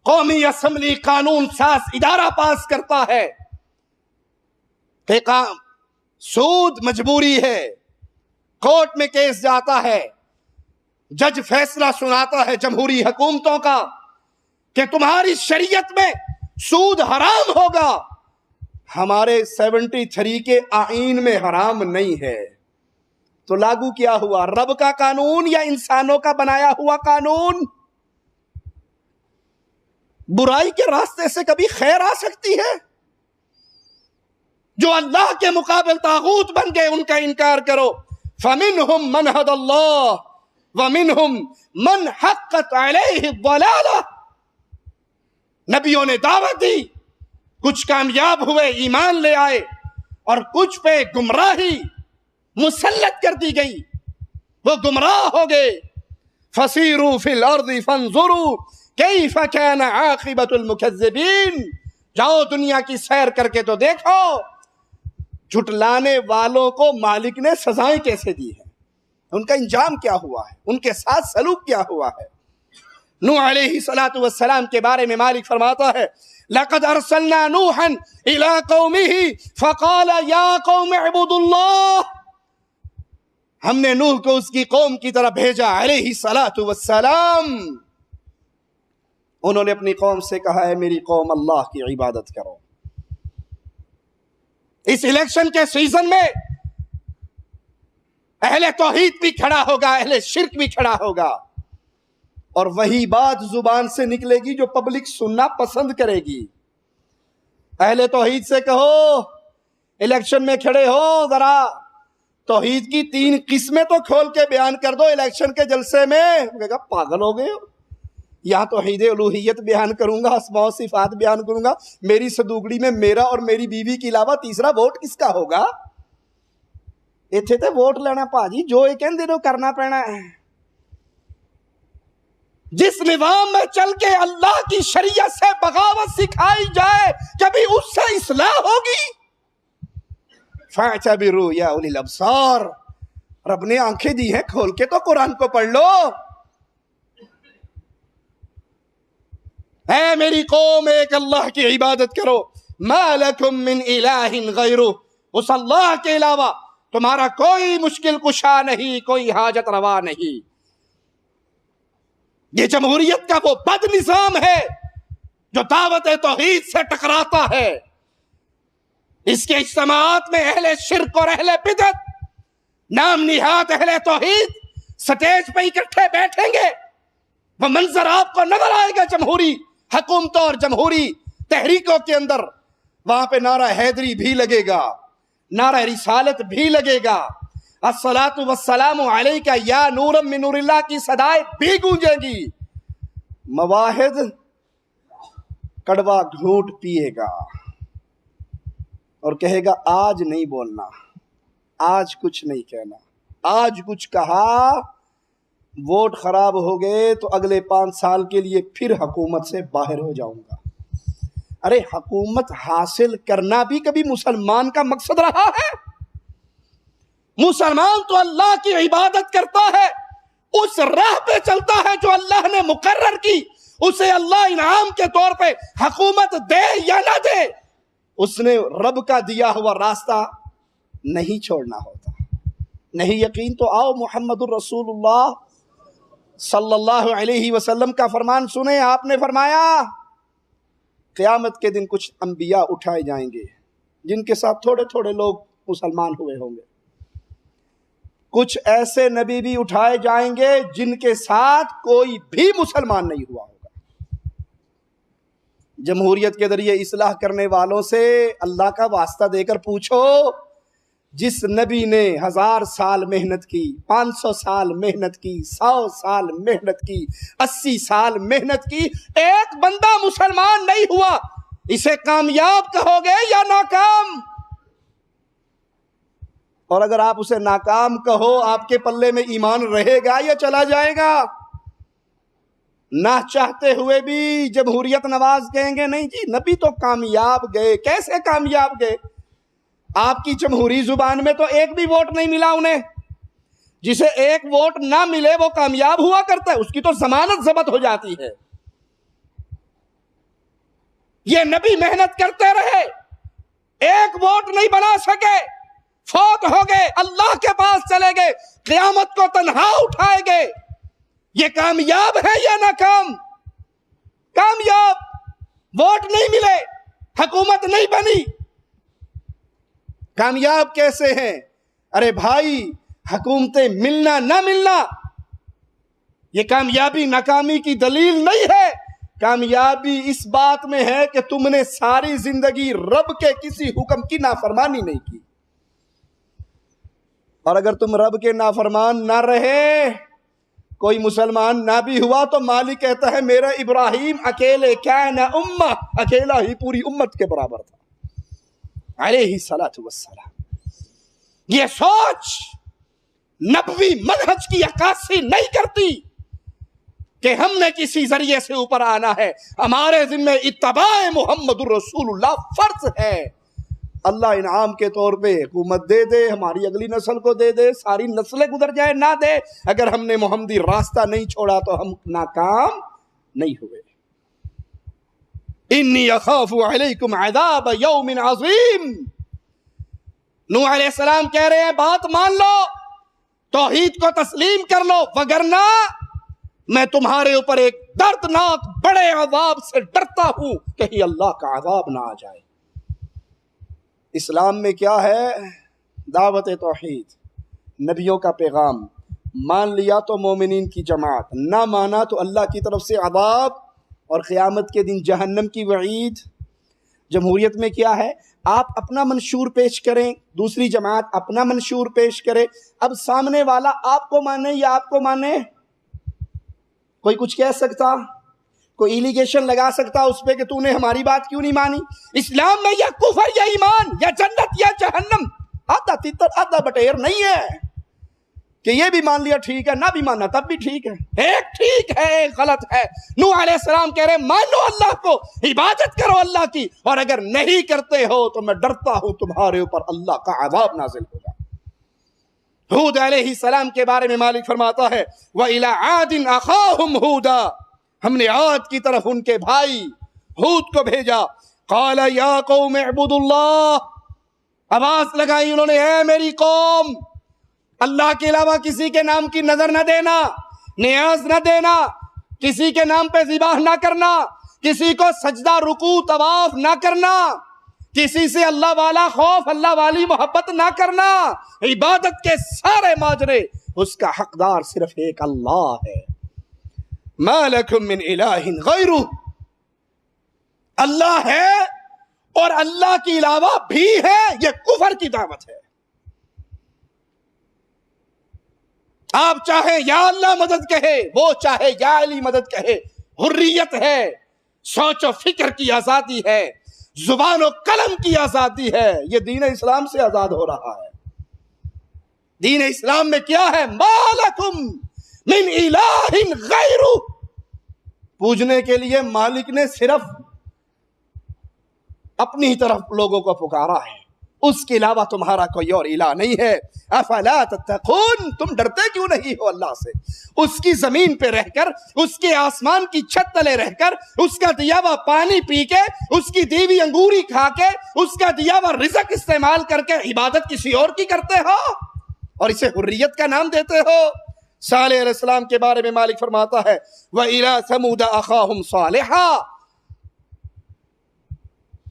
قومی اسمبلی قانون ساز ادارہ پاس کرتا ہے کہ سود مجبوری ہے، کورٹ میں کیس جاتا ہے، جج فیصلہ سناتا ہے جمہوری حکومتوں کا کہ تمہاری شریعت میں سود حرام ہوگا، ہمارے 73 کے آئین میں حرام نہیں ہے۔ تو لاگو کیا ہوا؟ رب کا قانون یا انسانوں کا بنایا ہوا قانون؟ برائی کے راستے سے کبھی خیر آ سکتی ہے؟ جو اللہ کے مقابل طاغوت بن گئے ان کا انکار کرو۔ فَمِنْهُمْ مَنْ هَدَى اللَّهُ وَمِنْهُمْ مَنْ حَقَّتْ عَلَيْهِ الضَّلَالَةُ۔ نبیوں نے دعوت دی، کچھ کامیاب ہوئے، ایمان لے آئے، اور کچھ پہ گمراہی مسلط کر دی گئی، وہ گمراہ ہو گئے۔ فَسِيرُوا فِي الْأَرْضِ فَانظُرُوا كَيْفَ كَانَ عَاقِبَةُ الْمُكَذِّبِينَ۔ جاؤ دنیا کی سیر کر کے تو دیکھو جھٹلانے والوں کو مالک نے سزائیں کیسے دی ہیں، ان کا انجام کیا ہوا ہے، ان کے ساتھ سلوک کیا ہوا ہے۔ نوح علیہ السلام کے بارے میں مالک فرماتا ہے لَقَدْ أَرْسَلْنَا نُوحًا إِلَىٰ قَوْمِهِ فَقَالَ يَا قَوْمِ اعْبُدُوا اللَّهَ۔ ہم نے نوح کو اس کی قوم کی طرف بھیجا علیہ السلام، انہوں نے اپنی قوم سے کہا ہے میری قوم اللہ کی عبادت کرو۔ اس الیکشن کے سیزن میں اہل توحید بھی کھڑا ہوگا، اہل شرک بھی کھڑا ہوگا، اور وہی بات زبان سے نکلے گی جو پبلک سننا پسند کرے گی۔ اہل توحید سے کہو الیکشن میں کھڑے ہو، ذرا توحید کی 3 قسمیں تو کھول کے بیان کر دو الیکشن کے جلسے میں۔ کہا پاگل ہو گئے ہو، یہاں توحید الوہیت بیان کروں گا، اسماء و صفات بیان کروں گا، میری صدوقڑی میں میرا اور میری بیوی کے علاوہ تیسرا ووٹ کس کا ہوگا؟ اتنے تے ووٹ لینا پاجی، جو یہ کہندے نو کرنا پینا ہے۔ جس نظام میں چل کے اللہ کی شریعت سے بغاوت سکھائی جائے کبھی اس سے اصلاح ہوگی؟ فَاعْتَبِرُوا يَا أُولِي الْأَبْصَارِ، رب نے آنکھیں دی ہیں، کھول کے تو قرآن کو پڑھ لو۔ اے میری قوم، ایک اللہ کی عبادت کرو۔ مَا لَكُم مِّنْ إِلَٰهٍ غَيْرُهُ، اس اللہ کے علاوہ تمہارا کوئی مشکل کشا نہیں، کوئی حاجت روا نہیں۔ یہ جمہوریت کا وہ بد نظام ہے جو دعوت توحید سے ٹکراتا ہے۔ اس کے اجتماعات میں اہل شرک اور اہل بدعت، نام نہاد اہل توحید سٹیج پہ اکٹھے بیٹھیں گے، وہ منظر آپ کو نظر آئے گا جمہوری حکومتوں اور جمہوری تحریکوں کے اندر۔ وہاں پہ نعرہ حیدری بھی لگے گا، نعرہ رسالت بھی لگے گا، الصلاۃ والسلام علیک یا نورا من نور اللہ کی صدائیں بھی گونجے گی۔ مواحد کڑوا گھونٹ پیے گا اور کہے گا آج نہیں بولنا، آج کچھ نہیں کہنا، آج کچھ کہا ووٹ خراب ہو گئے تو اگلے 5 سال کے لیے پھر حکومت سے باہر ہو جاؤں گا۔ ارے حکومت حاصل کرنا بھی کبھی مسلمان کا مقصد رہا ہے؟ مسلمان تو اللہ کی عبادت کرتا ہے، اس راہ پہ چلتا ہے جو اللہ نے مقرر کی، اسے اللہ انعام کے طور پہ حکومت دے یا نہ دے، اس نے رب کا دیا ہوا راستہ نہیں چھوڑنا ہوتا۔ نہیں یقین تو آؤ محمد الرسول اللہ صلی اللہ علیہ وسلم کا فرمان سنیں۔ آپ نے فرمایا قیامت کے دن کچھ انبیاء اٹھائے جائیں گے جن کے ساتھ تھوڑے تھوڑے لوگ مسلمان ہوئے ہوں گے، کچھ ایسے نبی بھی اٹھائے جائیں گے جن کے ساتھ کوئی بھی مسلمان نہیں ہوا ہوگا۔ جمہوریت کے ذریعے اصلاح کرنے والوں سے اللہ کا واسطہ دے کر پوچھو، جس نبی نے 1000 سال محنت کی، 500 سال محنت کی، 100 سال محنت کی، 80 سال محنت کی، ایک بندہ مسلمان نہیں ہوا، اسے کامیاب کہو گے یا ناکام؟ اور اگر آپ اسے ناکام کہو، آپ کے پلے میں ایمان رہے گا یا چلا جائے گا؟ نہ چاہتے ہوئے بھی جمہوریت نواز کہیں گے نہیں جی نبی تو کامیاب گئے۔ کیسے کامیاب گئے؟ آپ کی جمہوری زبان میں تو ایک بھی ووٹ نہیں ملا انہیں۔ جسے ایک ووٹ نہ ملے وہ کامیاب ہوا کرتا ہے، اس کی تو ضمانت ضبط ہو جاتی ہے۔ یہ نبی محنت کرتے رہے، ایک ووٹ نہیں بنا سکے، فوت ہو گئے، اللہ کے پاس چلے گئے، قیامت کو تنہا اٹھائے گئے۔ یہ کامیاب ہے یا ناکام؟ کامیاب۔ ووٹ نہیں ملے، حکومت نہیں بنی، کامیاب کیسے ہیں؟ ارے بھائی حکومتیں ملنا نہ ملنا یہ کامیابی ناکامی کی دلیل نہیں ہے۔ کامیابی اس بات میں ہے کہ تم نے ساری زندگی رب کے کسی حکم کی نافرمانی نہیں کی، اور اگر تم رب کے نافرمان نہ رہے، کوئی مسلمان نہ بھی ہوا، تو مالک کہتا ہے میرا ابراہیم اکیلے کان امہ، اکیلا ہی پوری امت کے برابر تھا علیہ السلام۔ یہ سوچ نبوی منہج کی عکاسی نہیں کرتی کہ ہم نے کسی ذریعے سے اوپر آنا ہے۔ ہمارے ذمہ اتباع محمد الرسول اللہ فرض ہے۔ اللہ انعام کے طور پہ حکومت دے دے، ہماری اگلی نسل کو دے دے، ساری نسلیں گزر جائے، نہ دے، اگر ہم نے محمدی راستہ نہیں چھوڑا تو ہم ناکام نہیں ہوئے۔ انی اخاف علیکم عذاب یوم عظیم۔ نوح علیہ السلام کہہ رہے ہیں بات مان لو، توحید کو تسلیم کر لو، وگرنہ میں تمہارے اوپر ایک دردناک بڑے عذاب سے ڈرتا ہوں، کہیں اللہ کا عذاب نہ آ جائے۔ اسلام میں کیا ہے؟ دعوت توحید، نبیوں کا پیغام، مان لیا تو مومنین کی جماعت، نہ مانا تو اللہ کی طرف سے عذاب اور قیامت کے دن جہنم کی وعید۔ جمہوریت میں کیا ہے؟ آپ اپنا منشور پیش کریں، دوسری جماعت اپنا منشور پیش کرے، اب سامنے والا آپ کو مانے یا آپ کو مانے، کوئی کچھ کہہ سکتا، کوئی ایلیگیشن لگا سکتا اس پہ کہ تو نے ہماری بات کیوں نہیں مانی؟ اسلام میں یا کفر یا ایمان، یا جنت یا جہنم، آدھا تتر آدھا بٹیر نہیں ہے۔ کہ یہ بھی مان لیا ٹھیک ہے، نہ بھی ماننا تب بھی ٹھیک ہے، ایک ٹھیک ہے ایک غلط ہے۔ نوح علیہ السلام کہہ رہے مانو اللہ کو، عبادت کرو اللہ کی، اور اگر نہیں کرتے ہو تو میں ڈرتا ہوں تمہارے اوپر اللہ کا عذاب نازل ہوگا۔ ہود علیہ السلام کے بارے میں مالک فرماتا ہے وَإِلَىٰ عَادٍ أَخَاهُمْ هُودًا، ہم نے عاد کی طرف ان کے بھائی ہود کو بھیجا۔ قَالَ يَا قَوْمِ اعْبُدُوا اللَّهَ، آواز لگائی انہوں نے، اے میری قوم، اللہ کے علاوہ کسی کے نام کی نظر نہ دینا، نیاز نہ دینا، کسی کے نام پہ ذبح نہ کرنا، کسی کو سجدہ رکوع طواف نہ کرنا، کسی سے اللہ والا خوف اللہ والی محبت نہ کرنا، عبادت کے سارے ماجرے اس کا حقدار صرف ایک اللہ ہے۔ ما لکم من الہ غیرہ، اللہ ہے اور اللہ کے علاوہ بھی ہے، یہ کفر کی دعوت ہے۔ آپ چاہے یا اللہ مدد کہے، وہ چاہے یا علی مدد کہے، حریت ہے، سوچ و فکر کی آزادی ہے، زبان و قلم کی آزادی ہے۔ یہ دین اسلام سے آزاد ہو رہا ہے۔ دین اسلام میں کیا ہے؟ ما لکم من الہ غیرہ، پوجنے کے لیے مالک نے صرف اپنی طرف لوگوں کو پکارا ہے، اس کے علاوہ تمہارا کوئی اور الہ نہیں ہے۔ افلا تتقون، تم ڈرتے کیوں نہیں ہو اللہ سے؟ اس کی زمین پہ رہ کر، اس کے آسمان کی چھت تلے رہ کر، اس کا دیا ہوا پانی پی کے، اس کی دیوی انگوری کھا کے، اس کا دیا ہوا رزق استعمال کر کے عبادت کسی اور کی کرتے ہو اور اسے حریت کا نام دیتے ہو۔ صالح علیہ السلام کے بارے میں مالک فرماتا ہے وَإِلَىٰ ثَمُودَ أَخَاهُمْ صَالِحًا،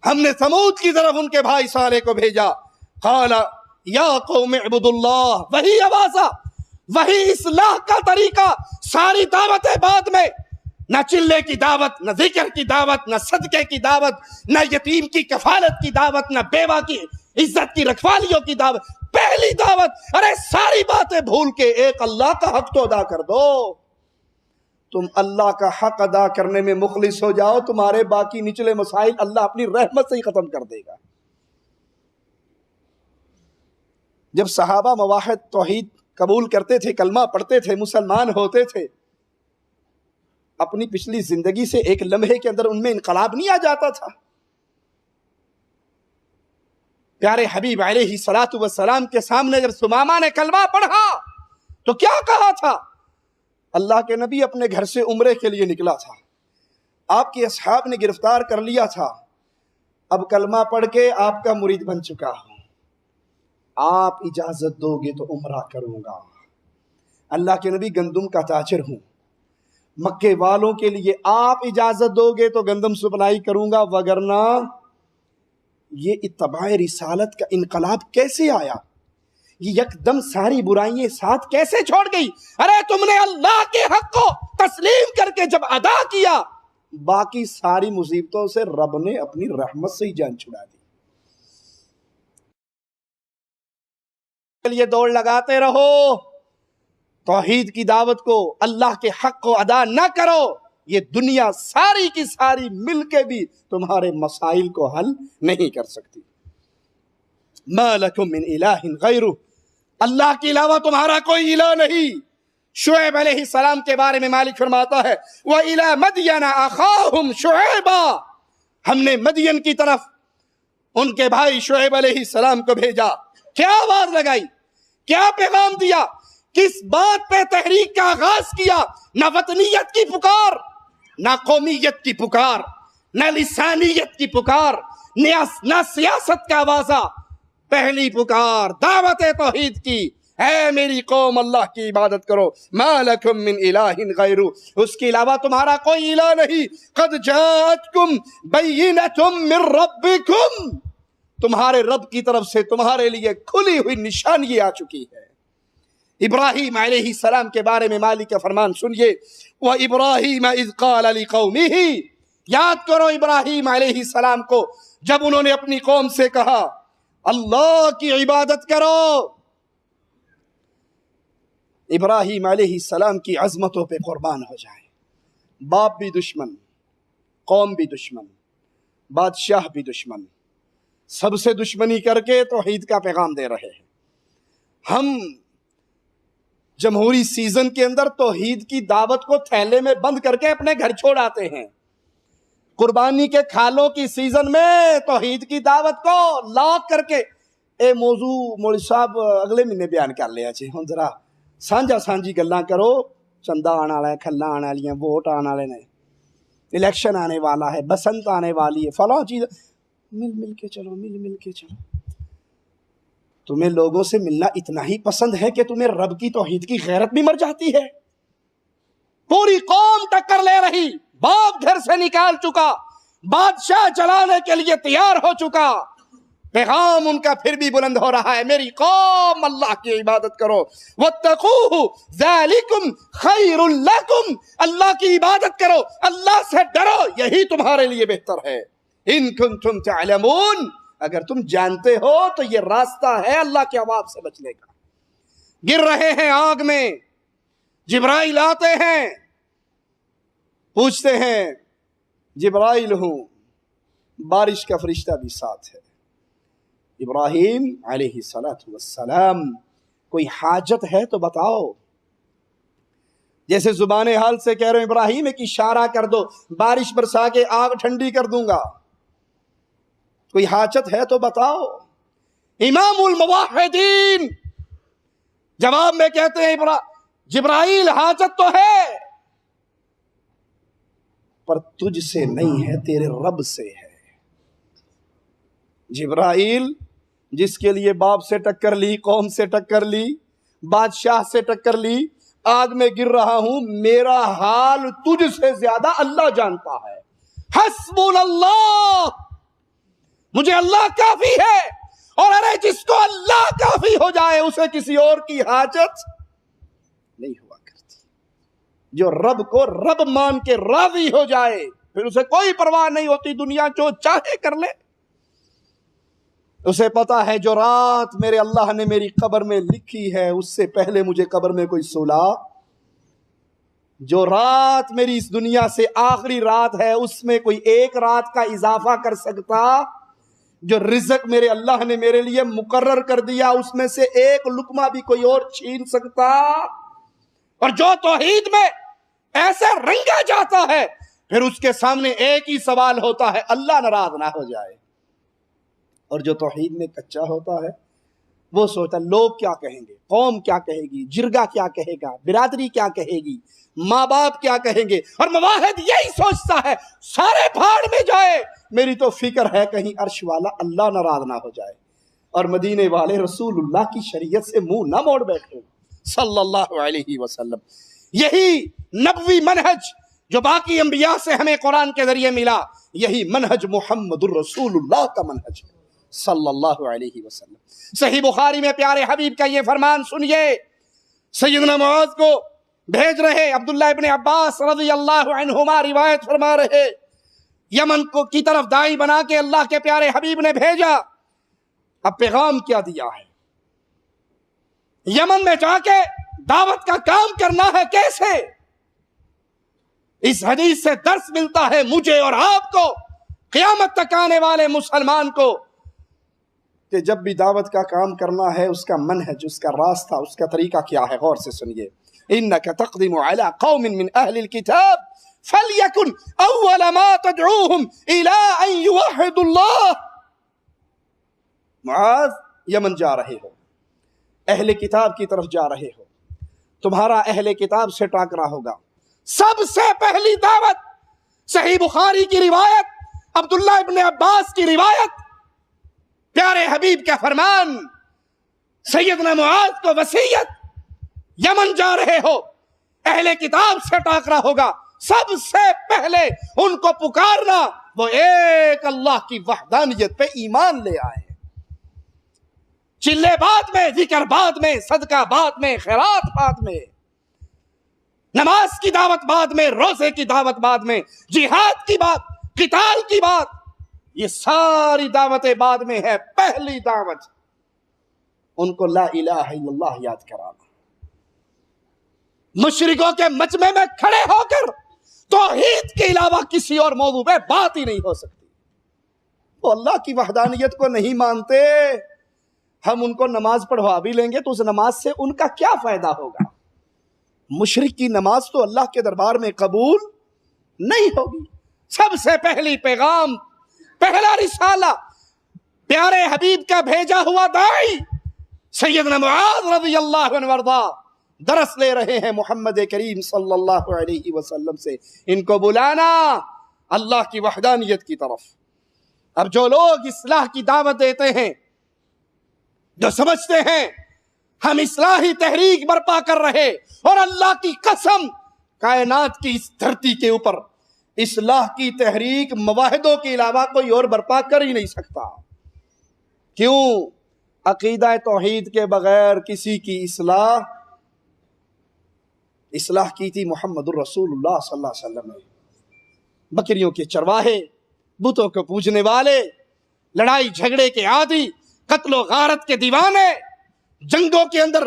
ہم نے ثمود کی طرف ان کے بھائی صالح کو بھیجا۔ قال یا قوم اعبدوا اللہ، وہی آوازہ، وہی اصلاح کا طریقہ، ساری دعوتیں بعد میں، نہ چلے کی دعوت، نہ ذکر کی دعوت، نہ صدقے کی دعوت، نہ یتیم کی کفالت کی دعوت، نہ بیوہ کی عزت کی رکھوالیوں کی دعوت، پہلی دعوت ارے ساری باتیں بھول کے ایک اللہ کا حق تو ادا کر دو۔ تم اللہ کا حق ادا کرنے میں مخلص ہو جاؤ، تمہارے باقی نچلے مسائل اللہ اپنی رحمت سے ہی ختم کر دے گا۔ جب صحابہ موحد توحید قبول کرتے تھے، کلمہ پڑھتے تھے، مسلمان ہوتے تھے، اپنی پچھلی زندگی سے ایک لمحے کے اندر ان میں انقلاب نہیں آ جاتا تھا؟ پیارے حبیب علیہ الصلوۃ والسلام کے سامنے جب ثمامہ نے کلمہ پڑھا تو کیا کہا تھا؟ اللہ کے نبی اپنے گھر سے عمرے کے لیے نکلا تھا، آپ کے اصحاب نے گرفتار کر لیا تھا، اب کلمہ پڑھ کے آپ کا مرید بن چکا ہوں، آپ اجازت دو گے تو عمرہ کروں گا۔ اللہ کے نبی گندم کا تاجر ہوں، مکے والوں کے لیے آپ اجازت دو گے تو گندم سپلائی کروں گا، وگرنہ یہ اتباع رسالت کا انقلاب کیسے آیا؟ یہ یکدم ساری برائیاں ساتھ کیسے چھوڑ گئی؟ ارے تم نے اللہ کے حق کو تسلیم کر کے جب ادا کیا، باقی ساری مصیبتوں سے رب نے اپنی رحمت سے ہی جان چھڑا دی۔ کے لیے دوڑ لگاتے رہو، توحید کی دعوت کو، اللہ کے حق کو ادا نہ کرو، یہ دنیا ساری کی ساری مل کے بھی تمہارے مسائل کو حل نہیں کر سکتی۔ ما لکم من الہ غیرہ، اللہ کے علاوہ تمہارا کوئی الہ نہیں۔ شعیب علیہ السلام کے بارے میں مالک فرماتا ہے وَإِلَىٰ مَدْيَنَ أَخَاهُمْ شُعَيْبًا، ہم نے مدین کی طرف ان کے بھائی شعیب علیہ السلام کو بھیجا۔ کیا آواز لگائی، کیا پیغام دیا، کس بات پہ تحریک کا آغاز کیا؟ نہ وطنیت کی پکار، نہ قومیت کی پکار، نہ لسانیت کی پکار، نہ سیاست کا آوازہ، پہلی پکار دعوت توحید کی، اے میری قوم اللہ کی عبادت کرو۔ ما لکم من الہ غیرہ، اس کے علاوہ تمہارا کوئی الہ نہیں۔ قد جاءتکم بینۃ من ربکم، تمہارے رب کی طرف سے تمہارے لیے کھلی ہوئی نشانی آ چکی ہے۔ ابراہیم علیہ السلام کے بارے میں مالک کا فرمان سنیے وَإِبْرَاهِيمَ إِذْ قَالَ لِقَوْمِهِ، یاد کرو ابراہیم علیہ السلام کو جب انہوں نے اپنی قوم سے کہا اللہ کی عبادت کرو۔ ابراہیم علیہ السلام کی عظمتوں پہ قربان ہو جائیں، باپ بھی دشمن، قوم بھی دشمن، بادشاہ بھی دشمن، سب سے دشمنی کر کے توحید کا پیغام دے رہے ہیں۔ ہم جمہوری سیزن کے اندر توحید کی دعوت کو تھیلے میں بند کر کے اپنے گھر چھوڑ آتے ہیں. قربانی کے کھالوں کی سیزن میں توحید کی دعوت کو لاک کر کے اے موضوع مولوی صاحب اگلے مہینے بیان کر لیا جی, ہن ذرا سانجا سانجی گلاں کرو, چندہ آنے والا ہے, کھلا آنے والی ہیں, ووٹ آنے والے نے, الیکشن آنے والا ہے, بسنت آنے والی ہے, فلاں چیز, مل کے چلو, مل کے چلو. تمہیں لوگوں سے ملنا اتنا ہی پسند ہے کہ تمہیں رب کی توحید کی غیرت بھی مر جاتی ہے. پوری قوم ٹکر لے رہی, باپ گھر سے نکال چکا, بادشاہ چلانے کے لیے تیار ہو چکا, پیغام ان کا پھر بھی بلند ہو رہا ہے, میری قوم اللہ کی عبادت کرو, واتقوہ ذالکم خیر لکم, اللہ کی عبادت کرو, اللہ سے ڈرو, یہی تمہارے لیے بہتر ہے. ان کنتم تعلمون, اگر تم جانتے ہو تو یہ راستہ ہے اللہ کے عذاب سے بچنے کا. گر رہے ہیں آگ میں, جبرائیل آتے ہیں, پوچھتے ہیں جبرائیل ہوں, بارش کا فرشتہ بھی ساتھ ہے. ابراہیم علیہ السلام, کوئی حاجت ہے تو بتاؤ. جیسے زبان حال سے کہہ رہے ہیں ابراہیم ایک اشارہ کر دو, بارش برسا کے آگ ٹھنڈی کر دوں گا. کوئی حاجت ہے تو بتاؤ. امام الموحدین جواب میں کہتے ہیں جبرائیل حاجت تو ہے, پر تجھ سے نہیں ہے, تیرے رب سے ہے. جبرائیل جس کے لیے باپ سے ٹکر لی, قوم سے ٹکر لی, بادشاہ سے ٹکر لی, آگ میں گر رہا ہوں, میرا حال تجھ سے زیادہ اللہ جانتا ہے. حسب اللہ, مجھے اللہ کافی ہے. اور ارے جس کو اللہ کافی ہو جائے اسے کسی اور کی حاجت نہیں ہوا کرتی. جو رب کو رب مان کے راضی ہو جائے پھر اسے کوئی پرواہ نہیں ہوتی, دنیا جو چاہے کر لے. اسے پتا ہے جو رات میرے اللہ نے میری قبر میں لکھی ہے اس سے پہلے مجھے قبر میں کوئی سلا, جو رات میری اس دنیا سے آخری رات ہے اس میں کوئی ایک رات کا اضافہ کر سکتا, جو رزق میرے اللہ نے میرے لیے مقرر کر دیا اس میں سے ایک لقمہ بھی کوئی اور چھین سکتا. اور جو توحید میں ایسے رنگا جاتا ہے پھر اس کے سامنے ایک ہی سوال ہوتا ہے, اللہ ناراض نہ ہو جائے. اور جو توحید میں کچا ہوتا ہے وہ سوچتا لوگ کیا کہیں گے, قوم کیا کہے گی, جرگہ کیا کہے گا, برادری کیا کہے گی, ماں باپ کیا کہیں گے. اور موحد یہی سوچتا ہے سارے پھاڑ میں جائے, میری تو فکر ہے کہیں عرش والا اللہ ناراض نہ ہو جائے اور مدینے والے رسول اللہ کی شریعت سے منہ نہ موڑ بیٹھے صلی اللہ علیہ وسلم. یہی نبوی منہج جو باقی انبیاء سے ہمیں قرآن کے ذریعے ملا, یہی منہج محمد الرسول اللہ کا منہج ہے صلی اللہ علیہ وسلم. صحیح بخاری میں پیارے حبیب کا یہ فرمان سنیے, سیدنا معاذ کو بھیج رہے, عبداللہ ابن عباس رضی اللہ عنہما روایت فرما رہے, یمن کو کی طرف داعی بنا کے اللہ کے پیارے حبیب نے بھیجا. اب پیغام کیا دیا ہے, یمن میں جا کے دعوت کا کام کرنا ہے کیسے. اس حدیث سے درس ملتا ہے مجھے اور آپ کو, قیامت تک آنے والے مسلمان کو, کہ جب بھی دعوت کا کام کرنا ہے اس کا منہج, اس کا راستہ, اس کا طریقہ کیا ہے. غور سے سنیے, انک تقدم علی قوم من اہل الکتاب فلیکن اول ما تدعوہم الی ان یوحدوا اللہ. معاذ یمن جا رہے ہو, اہل کتاب کی طرف جا رہے ہو, تمہارا اہل کتاب سے ٹاکرا ہوگا. سب سے پہلی دعوت, صحیح بخاری کی روایت, عبداللہ ابن عباس کی روایت, پیارے حبیب کا فرمان, سیدنا معاذ کو وصیت, یمن جا رہے ہو, اہل کتاب سے ٹاکرا ہوگا, سب سے پہلے ان کو پکارنا وہ ایک اللہ کی وحدانیت پہ ایمان لے آئے. چلے بعد میں, ذکر بعد میں, صدقہ بعد میں, خیرات بعد میں, نماز کی دعوت بعد میں, روزے کی دعوت بعد میں, جہاد کی بات, قتال کی بات, یہ ساری دعوتیں بعد میں ہے. پہلی دعوت ان کو لا الہ الا اللہ یاد کرانا. مشرکوں کے مجمع میں کھڑے ہو کر توحید کے علاوہ کسی اور موضوع پہ بات ہی نہیں ہو سکتی. وہ اللہ کی وحدانیت کو نہیں مانتے, ہم ان کو نماز پڑھوا بھی لیں گے تو اس نماز سے ان کا کیا فائدہ ہوگا. مشرک کی نماز تو اللہ کے دربار میں قبول نہیں ہوگی۔ سب سے پہلی پیغام، پہلا رسالہ پیارے حبیب کا بھیجا ہوا داعی سیدنا معاذ رضی اللہ عنہ وارضا درس لے رہے ہیں محمد کریم صلی اللہ علیہ وسلم سے، ان کو بلانا اللہ کی وحدانیت کی طرف۔ اب جو لوگ اصلاح کی دعوت دیتے ہیں، جو سمجھتے ہیں ہم اصلاحی تحریک برپا کر رہے، اور اللہ کی قسم کائنات کی اس دھرتی کے اوپر اصلاح کی تحریک مواحدوں کے علاوہ کوئی اور برپا کر ہی نہیں سکتا۔ کیوں؟ عقیدہ توحید کے بغیر کسی کی اصلاح کی تھی محمد الرسول اللہ صلی اللہ علیہ وسلم نے۔ بکریوں کے چرواہے، بتوں کو پوجنے والے، لڑائی جھگڑے کے عادی، قتل و غارت کے دیوانے، جنگوں کے اندر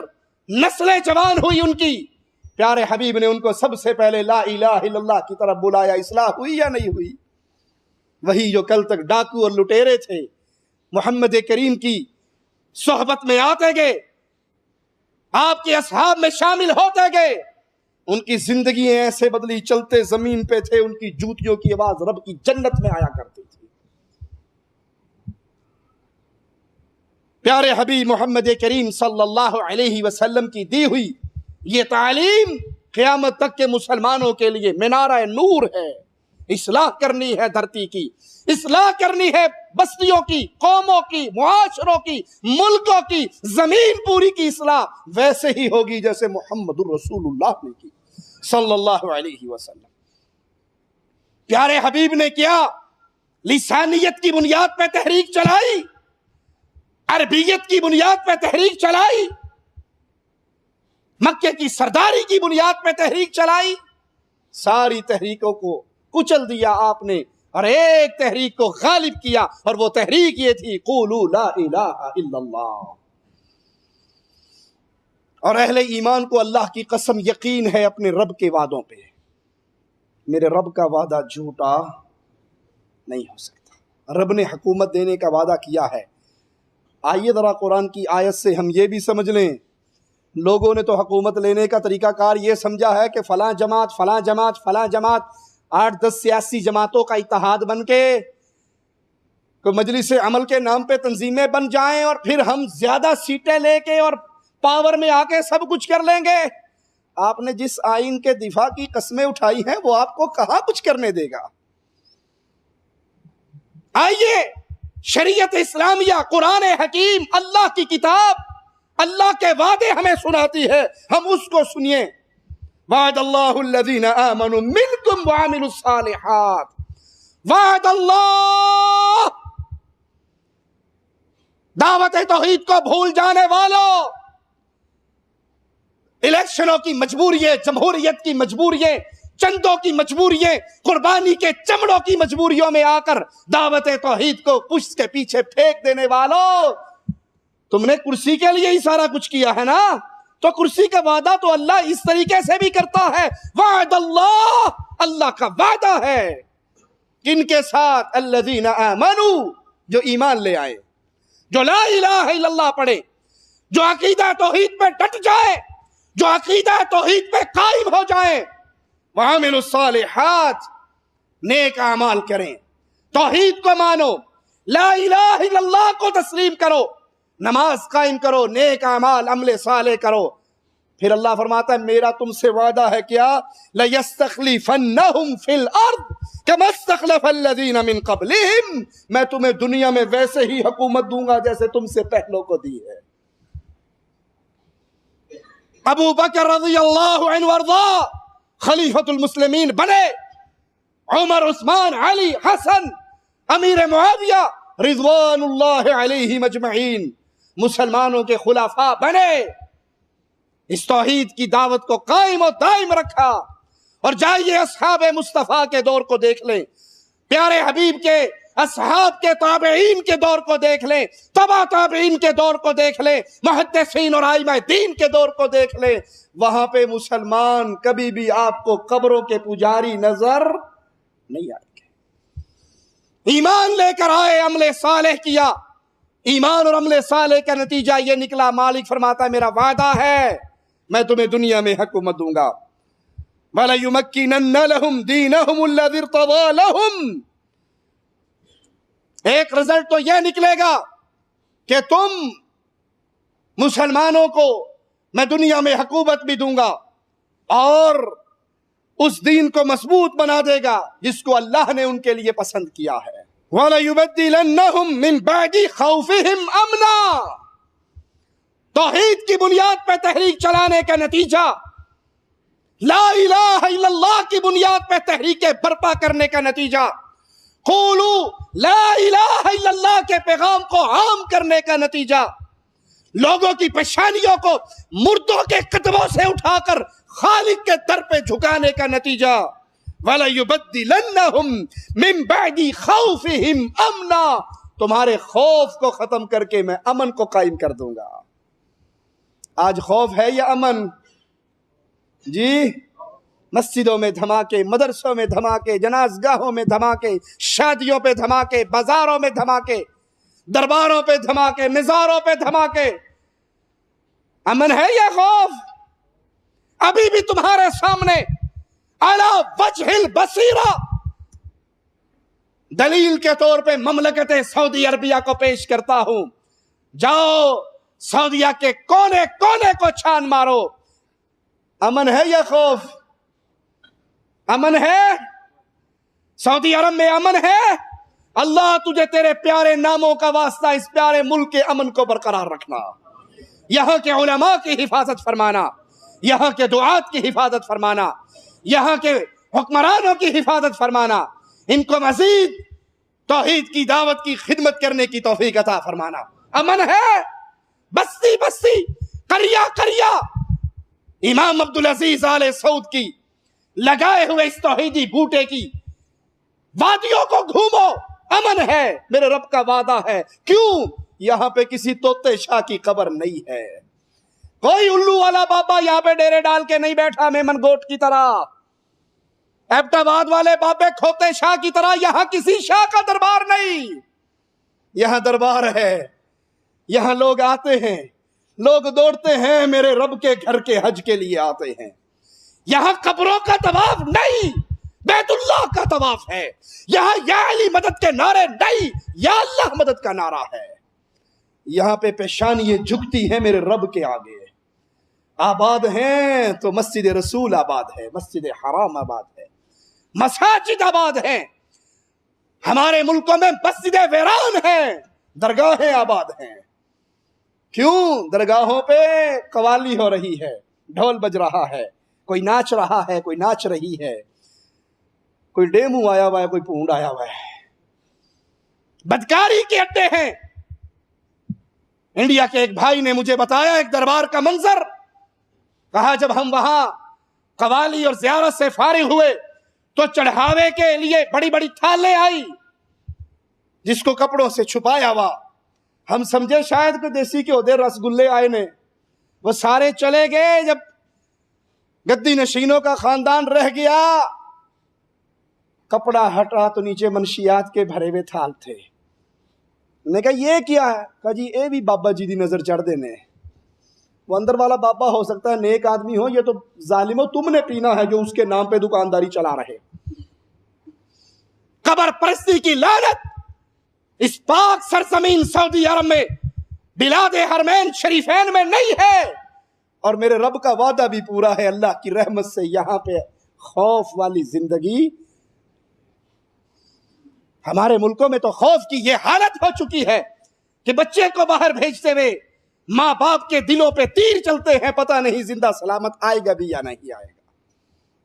نسلیں جوان ہوئی ان کی، پیارے حبیب نے ان کو سب سے پہلے لا الہ الا اللہ کی طرف بلایا۔ اصلاح ہوئی یا نہیں ہوئی؟ وہی جو کل تک ڈاکو اور لٹیرے تھے محمد کریم کی صحبت میں آتے گئے، آپ کے اصحاب میں شامل ہوتے گئے، ان کی زندگی ایسے بدلی، چلتے زمین پہ تھے، ان کی جوتیوں کی آواز رب کی جنت میں آیا کرتی تھی۔ پیارے حبیب محمد کریم صلی اللہ علیہ وسلم کی دی ہوئی یہ تعلیم قیامت تک کے مسلمانوں کے لیے منارہ نور ہے۔ اصلاح کرنی ہے دھرتی کی، اصلاح کرنی ہے بستیوں کی، قوموں کی، معاشروں کی، ملکوں کی، زمین پوری کی اصلاح ویسے ہی ہوگی جیسے محمد الرسول اللہ نے کی صلی اللہ علیہ وسلم۔ پیارے حبیب نے کیا؟ لسانیت کی بنیاد پہ تحریک چلائی، عربیت کی بنیاد پہ تحریک چلائی، مکے کی سرداری کی بنیاد پہ تحریک چلائی، ساری تحریکوں کو کچل دیا آپ نے اور ایک تحریک کو غالب کیا، اور وہ تحریک یہ تھی قولوا لا الہ الا اللہ۔ اور اہل ایمان کو اللہ کی قسم یقین ہے اپنے رب کے وعدوں پہ، میرے رب کا وعدہ جھوٹا نہیں ہو سکتا۔ رب نے حکومت دینے کا وعدہ کیا ہے۔ آئیے ذرا قرآن کی آیت سے ہم یہ بھی سمجھ لیں، لوگوں نے تو حکومت لینے کا طریقہ کار یہ سمجھا ہے کہ فلاں جماعت فلاں جماعت فلاں جماعت 8-10 سیاسی جماعتوں کا اتحاد بن کے کوئی مجلس عمل کے نام پہ تنظیمیں بن جائیں اور پھر ہم زیادہ سیٹیں لے کے اور پاور میں آ کے سب کچھ کر لیں گے۔ آپ نے جس آئین کے دفاع کی قسمیں اٹھائی ہیں وہ آپ کو کہاں کچھ کرنے دے گا۔ آئیے شریعت اسلامیہ، قرآن حکیم، اللہ کی کتاب، اللہ کے وعدے ہمیں سناتی ہے، ہم اس کو سنیے۔ وعد اللہ الذین آمنوا منکم وعملوا الصالحات، وعد اللہ، دعوت توحید کو بھول جانے والوں، الیکشنوں کی مجبورییں، جمہوریت کی مجبورییں، چندوں کی مجبورییں، قربانی کے چمڑوں کی مجبوریوں میں آ کر دعوت توحید کو پشت کے پیچھے پھینک دینے والوں، تم نے کرسی کے لیے ہی سارا کچھ کیا ہے نا، تو کرسی کا وعدہ تو اللہ اس طریقے سے بھی کرتا ہے۔ وعد اللہ، اللہ کا وعدہ ہے کن کے ساتھ؟ الذین آمنوا، جو ایمان لے آئے، جو لا الہ الا اللہ پڑھے، جو عقیدہ توحید پہ ڈٹ جائے، جو عقیدہ توحید پہ قائم ہو جائیں، وعملوا الصالحات، نیک اعمال کریں، توحید کو مانو، لا الہ الا اللہ کو تسلیم کرو، نماز قائم کرو، نیک اعمال عمل صالح کرو۔ پھر اللہ فرماتا ہے میرا تم سے وعدہ ہے کیا؟ لَيَسْتَخْلِفَنَّهُمْ فِي الْأَرْضِ كَمَا اسْتَخْلَفَ الَّذِينَ مِن قَبْلِهِمْ، میں تمہیں دنیا میں ویسے ہی حکومت دوں گا جیسے تم سے پہلوں کو دی ہے۔ ابو بکر رضی اللہ عنہ وارضا خلیفۃ المسلمین بنے، عمر، عثمان، علی، حسن، امیر معاویہ رضوان اللہ علیہم اجمعین مسلمانوں کے خلفاء بنے، اس توحید کی دعوت کو قائم و دائم رکھا۔ اور جائیے اصحاب مصطفیٰ کے دور کو دیکھ لیں، پیارے حبیب کے اصحاب کے تابعین کے دور کو دیکھ لیں، تبع تابعین کے دور کو دیکھ لیں، محدثین اور ائمہ دین کے دور کو دیکھ لیں، وہاں پہ مسلمان کبھی بھی آپ کو قبروں کے پجاری نظر نہیں آئے گے۔ ایمان لے کر آئے، عمل صالح کیا، ایمان اور عمل صالح کا نتیجہ یہ نکلا، مالک فرماتا ہے میرا وعدہ ہے میں تمہیں دنیا میں حکومت دوں گا. وَلَيُمَكِّنَنَّ لَهُمْ دِينَهُمُ الَّذِي ارْتَضَىٰ لَهُمْ. ایک رزلٹ تو یہ نکلے گا کہ تم مسلمانوں کو میں دنیا میں حکومت بھی دوں گا اور اس دین کو مضبوط بنا دے گا جس کو اللہ نے ان کے لیے پسند کیا ہے. وَلَيُبَدِّلَنَّهُمْ مِنْ بَعْدِ خَوْفِهِمْ أَمْنًا. توحید کی بنیاد پہ تحریک چلانے کا نتیجہ، لا الہ الا اللہ کی بنیاد پہ تحریک برپا کرنے کا نتیجہ، قولوا لا الہ الا اللہ کے پیغام کو عام کرنے کا نتیجہ، لوگوں کی پیشانیوں کو مردوں کے قدموں سے اٹھا کر خالق کے در پہ جھکانے کا نتیجہ. وَلَيُبَدِّلَنَّهُمْ مِنْ بَعْدِ خَوْفِهِمْ أَمْنًا. تمہارے خوف کو ختم کر کے میں امن کو قائم کر دوں گا. آج خوف ہے یا امن؟ جی، مسجدوں میں دھماکے، مدرسوں میں دھماکے، جنازگاہوں میں دھماکے، شادیوں پہ دھماکے، بازاروں میں دھماکے، درباروں پہ دھماکے، مزاروں پہ دھماکے. امن ہے یا خوف؟ ابھی بھی تمہارے سامنے علی وجہ البصیرہ دلیل کے طور پہ مملکت سعودی عربیہ کو پیش کرتا ہوں. جاؤ سعودیہ کے کونے کونے کو چھان مارو. امن ہے یا خوف؟ امن ہے؟ سعودی عرب میں امن ہے؟ اللہ تجھے تیرے پیارے ناموں کا واسطہ اس پیارے ملک کے امن کو برقرار رکھنا، یہاں کے علماء کی حفاظت فرمانا، یہاں کے دعات کی حفاظت فرمانا، یہاں کے حکمرانوں کی حفاظت فرمانا، ان کو مزید توحید کی دعوت کی خدمت کرنے کی توفیق عطا فرمانا. امن ہے؟ بستی بستی، قریہ قریہ امام عبدالعزیز آل سعود کی لگائے ہوئے اس توحیدی بوٹے کی وادیوں کو گھومو. امن ہے، میرے رب کا وعدہ ہے. کیوں؟ یہاں پہ کسی طوطے شاہ کی قبر نہیں ہے، کوئی الو والا بابا یہاں پہ ڈیرے ڈال کے نہیں بیٹھا میمن گوٹ کی طرح، ایبٹ آباد والے بابے کھوتے شاہ کی طرح. یہاں کسی شاہ کا دربار نہیں، یہاں دربار ہے. یہاں لوگ آتے ہیں، لوگ دوڑتے ہیں، میرے رب کے گھر کے حج کے لیے آتے ہیں. یہاں قبروں کا طواف نہیں، بیت اللہ کا طواف ہے. یہاں یا علی مدد کے نعرے نہیں، یا اللہ مدد کا نعرہ ہے. یہاں پہ پیشانیاں جھکتی ہیں میرے رب کے آگے. آباد ہیں تو مسجد رسول آباد ہے، مسجد حرام آباد ہے، مساجد آباد ہیں. ہمارے ملکوں میں مسجد ویران ہیں، درگاہیں آباد ہیں. کیوں؟ درگاہوں پہ قوالی ہو رہی ہے، ڈھول بج رہا ہے، کوئی ناچ رہا ہے، کوئی ناچ رہی ہے، کوئی ڈیمو آیا ہوا ہے، کوئی پونڈ آیا ہوا ہے. بدکاری کے اڈے ہیں. انڈیا کے ایک بھائی نے مجھے بتایا ایک دربار کا منظر. کہا جب ہم وہاں قوالی اور زیارت سے فارغ ہوئے تو چڑھاوے کے لیے بڑی بڑی تھالیں آئی جس کو کپڑوں سے چھپایا ہوا. ہم سمجھے شاید کہ دیسی کے ادھر رسگلے آئے نے، وہ سارے چلے گئے. جب گدی نشینوں کا خاندان رہ گیا، کپڑا ہٹا تو نیچے منشیات کے بھرے ہوئے تھال تھے. نے کہا یہ کیا ہے؟ کہا جی اے بھی بابا جی دی نظر چڑھ دینے. وہ اندر والا بابا ہو سکتا ہے نیک آدمی ہو، یہ تو ظالموں تم نے پینا ہے جو اس کے نام پہ دکانداری چلا رہے. قبر پرستی کی لعنت اس پاک سرزمین سعودی عرب میں بلاد حرمین شریفین میں نہیں ہے. اور میرے رب کا وعدہ بھی پورا ہے، اللہ کی رحمت سے یہاں پہ خوف والی زندگی. ہمارے ملکوں میں تو خوف کی یہ حالت ہو چکی ہے کہ بچے کو باہر بھیجتے ہوئے ماں باپ کے دلوں پہ تیر چلتے ہیں، پتہ نہیں زندہ سلامت آئے گا بھی یا نہیں آئے گا.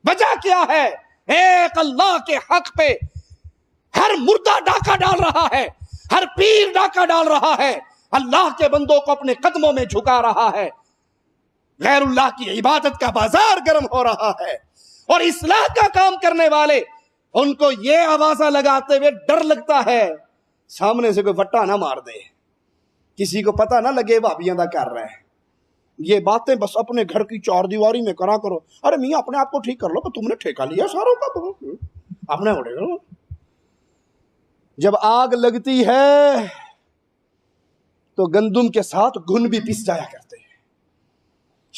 وجہ کیا ہے؟ ایک اللہ کے حق پہ ہر مردہ ڈاکہ ڈال رہا ہے، ہر پیر ڈاکہ ڈال رہا ہے، اللہ کے بندوں کو اپنے قدموں میں جھکا رہا ہے. غیر اللہ کی عبادت کا بازار گرم ہو رہا ہے. اور اصلاح کا کام کرنے والے ان کو یہ آوازہ لگاتے ہوئے ڈر لگتا ہے سامنے سے کوئی وٹا نہ مار دے، کسی کو پتہ نہ لگے بھابیاں دا کر رہے ہیں. یہ باتیں بس اپنے گھر کی چار دیواری میں کرا کرو. ارے میاں اپنے آپ کو ٹھیک کر لو کہ تم نے ٹھیکہ لیا ساروں کا، اپنے اڑے گا. جب آگ لگتی ہے تو گندم کے ساتھ گھن بھی پس جایا کرتے ہیں.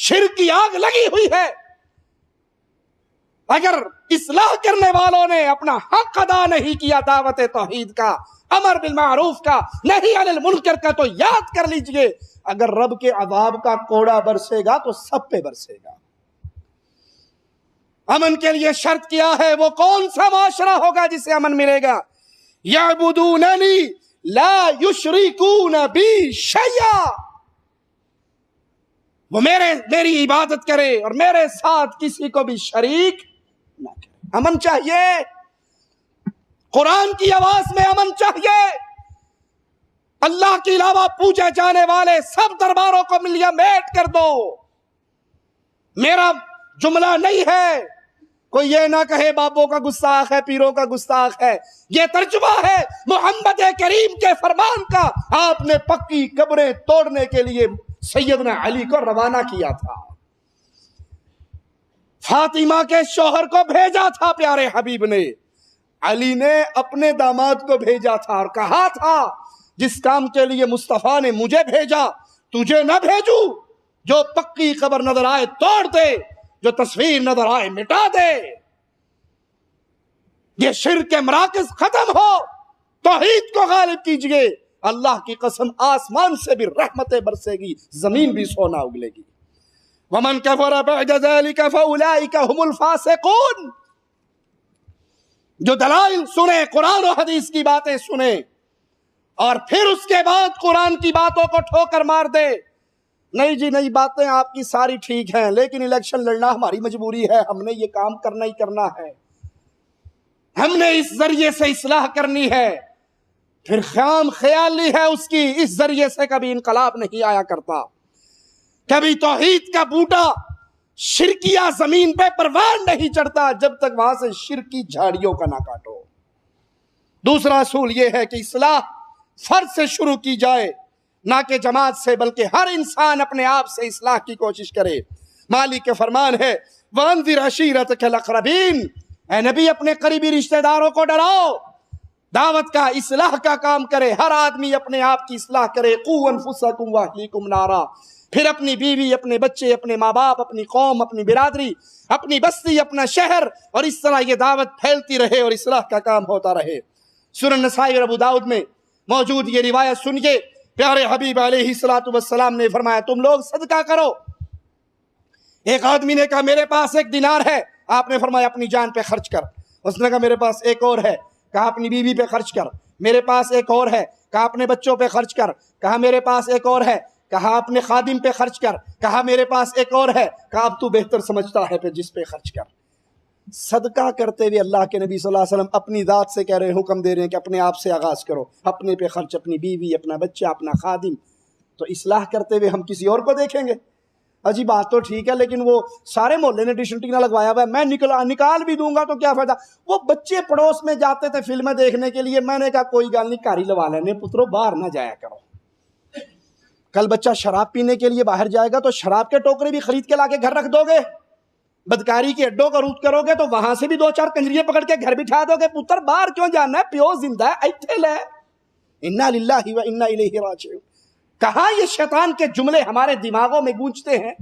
شرک کی آگ لگی ہوئی ہے. اگر اصلاح کرنے والوں نے اپنا حق ادا نہیں کیا دعوت توحید کا، امر بالمعروف کا، نہی عن المنکر کا، تو یاد کر لیجئے اگر رب کے عذاب کا کوڑا برسے گا تو سب پہ برسے گا. امن کے لیے شرط کیا ہے؟ وہ کون سا معاشرہ ہوگا جسے امن ملے گا؟ یعبدوننی لا یشرکون بی شیئا، وہ میری عبادت کرے اور میرے ساتھ کسی کو بھی شریک نہ کرے. امن چاہیے، قرآن کی آواز میں امن چاہیے. اللہ کے علاوہ پوجے جانے والے سب درباروں کو ملیا میٹ کر دو. میرا جملہ نہیں ہے، کوئی یہ نہ کہے بابوں کا گستاخ ہے، پیروں کا گستاخ ہے. یہ ترجمہ ہے محمد کریم کے فرمان کا. آپ نے پکی قبریں توڑنے کے لیے سیدنا علی کو روانہ کیا تھا، فاطمہ کے شوہر کو بھیجا تھا پیارے حبیب نے. علی نے اپنے داماد کو بھیجا تھا اور کہا تھا جس کام کے لیے مصطفیٰ نے مجھے بھیجا تجھے نہ بھیجوں. جو پکی قبر نظر آئے توڑ دے، جو تصویر نظر آئے مٹا دے. یہ شرک کے مراکز ختم ہو، توحید کو غالب کیجئے. اللہ کی قسم آسمان سے بھی رحمتیں برسے گی، زمین بھی سونا اگلے گی. وَمَنْ كَفَرَ بَعْدَ ذَلِكَ فَأُولَئِكَ هُمُ الْفَاسِقُونَ. جو دلائل سنیں، قرآن و حدیث کی باتیں سنیں اور پھر اس کے بعد قرآن کی باتوں کو ٹھوکر مار دے، نہیں جی نہیں، باتیں آپ کی ساری ٹھیک ہیں لیکن الیکشن لڑنا ہماری مجبوری ہے، ہم نے یہ کام کرنا ہی کرنا ہے، ہم نے اس ذریعے سے اصلاح کرنی ہے، پھر خام خیالی ہے اس کی. اس ذریعے سے کبھی انقلاب نہیں آیا کرتا، کبھی توحید کا بوٹا شرکیہ زمین پہ پروان نہیں چڑھتا جب تک وہاں سے شرکی جھاڑیوں کا نہ کاٹو. دوسرا اصول یہ ہے کہ اصلاح فرد سے شروع کی جائے، نہ کہ جماعت سے، بلکہ ہر انسان اپنے آپ سے اصلاح کی کوشش کرے. مالک کے فرمان ہے وَأَنذِرْ عَشِيرَتَكَ الْأَقْرَبِينَ، اے نبی اپنے قریبی رشتہ داروں کو ڈراؤ، دعوت کا اصلاح کا کام کرے. ہر آدمی اپنے آپ کی اصلاح کرے. قُوْ أَنفُسَكُمْ وَأَهْلِيكُمْ نَارًا، پھر اپنی بیوی، اپنے بچے، اپنے ماں باپ، اپنی قوم، اپنی برادری، اپنی بستی، اپنا شہر، اور اس طرح یہ دعوت پھیلتی رہے اور اصلاح کا کام ہوتا رہے. سنن نسائی اور ابو داؤد میں موجود یہ روایت سنیے، پیارے حبیب علیہ السلام نے فرمایا تم لوگ صدقہ کرو. ایک آدمی نے کہا میرے پاس 1 دینار ہے. آپ نے فرمایا اپنی جان پہ خرچ کر. اس نے کہا میرے پاس ایک اور ہے. کہا اپنی بیوی پہ خرچ کر. میرے پاس ایک اور ہے. کہا اپنے بچوں پہ خرچ کر. کہا میرے پاس ایک اور ہے. کہا اپنے خادم پہ خرچ کر. کہا میرے پاس ایک اور ہے. کہا اب تو بہتر سمجھتا ہے پہ جس پہ خرچ کر. صدقہ کرتے ہوئے اللہ کے نبی صلی اللہ علیہ وسلم اپنی ذات سے کہہ رہے ہیں، حکم دے رہے ہیں کہ اپنے آپ سے آغاز کرو، اپنے پہ خرچ، اپنی بیوی، اپنا بچہ، اپنا خادم. تو اصلاح کرتے ہوئے ہم کسی اور کو دیکھیں گے؟ اجی بات تو ٹھیک ہے لیکن وہ سارے محلے نے ڈش انٹینا لگوایا ہوا ہے، میں نکال بھی دوں گا تو کیا فائدہ. وہ بچے پڑوس میں جاتے تھے فلمیں دیکھنے کے لیے، میں نے کہا کوئی گل نہیں، کاری لوا لینے پترو، باہر نہ جایا کرو. کل بچہ شراب پینے کے لیے باہر جائے گا تو شراب کے ٹوکرے بھی خرید کے لا کے گھر رکھ دو گے. بدکاری کے اڈوں کا روٹ کرو گے تو وہاں سے بھی 2-4 کنجریے پکڑ کے گھر بٹھا دو گے. پتر باہر کیوں جانا ہے، پیو زندہ ہے، ایتھے لے. انا للہ و انا الیہ راجعون. کہاں یہ شیطان کے جملے ہمارے دماغوں میں گونجتے ہیں.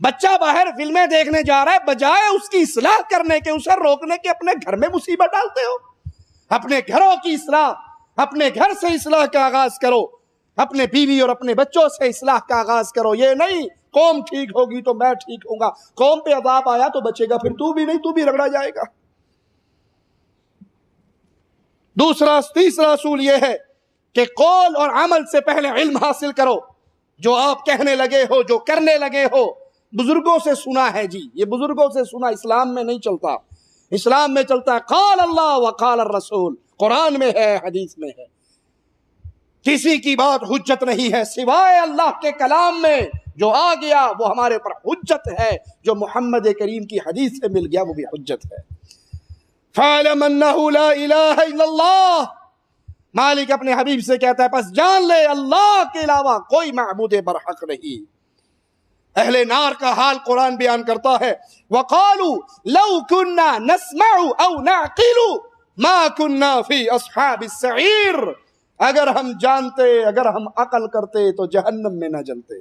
بچہ باہر فلمیں دیکھنے جا رہا ہے، بجائے اس کی اصلاح کرنے کے، اسے روکنے کے، اپنے گھر میں مصیبت ڈالتے ہو. اپنے گھروں کی اصلاح، اپنے گھر سے اصلاح کا آغاز کرو، اپنے بیوی اور اپنے بچوں سے اصلاح کا آغاز کرو. یہ نہیں قوم ٹھیک ہوگی تو میں ٹھیک ہوں گا، قوم پہ عذاب آیا تو بچے گا، پھر تو بھی نہیں، تو بھی رگڑا جائے گا. تیسرا اصول یہ ہے کہ قول اور عمل سے پہلے علم حاصل کرو. جو آپ کہنے لگے ہو، جو کرنے لگے ہو، بزرگوں سے سنا ہے جی، یہ بزرگوں سے سنا اسلام میں نہیں چلتا. اسلام میں چلتا ہے قال اللہ و قال الرسول، قرآن میں ہے، حدیث میں ہے. کسی کی بات حجت نہیں ہے سوائے اللہ کے کلام میں. جو آ گیا وہ ہمارے پر حجت ہے، جو محمد کریم کی حدیث سے مل گیا وہ بھی حجت ہے. فَاعْلَمْ أَنَّهُ لَا إِلَٰهَ إِلَّا اللَّهُ، مالک اپنے حبیب سے کہتا ہے پس جان لے اللہ کے علاوہ کوئی معبود برحق نہیں. اہل نار کا حال قرآن بیان کرتا ہے وَقَالُوا لَوْ كُنَّا نَسْمَعُ أَوْ نَعْقِلُ مَا كُنَّا فِي أَصْحَابِ السَّعِيرِ، اگر ہم جانتے، اگر ہم عقل کرتے تو جہنم میں نہ جلتے.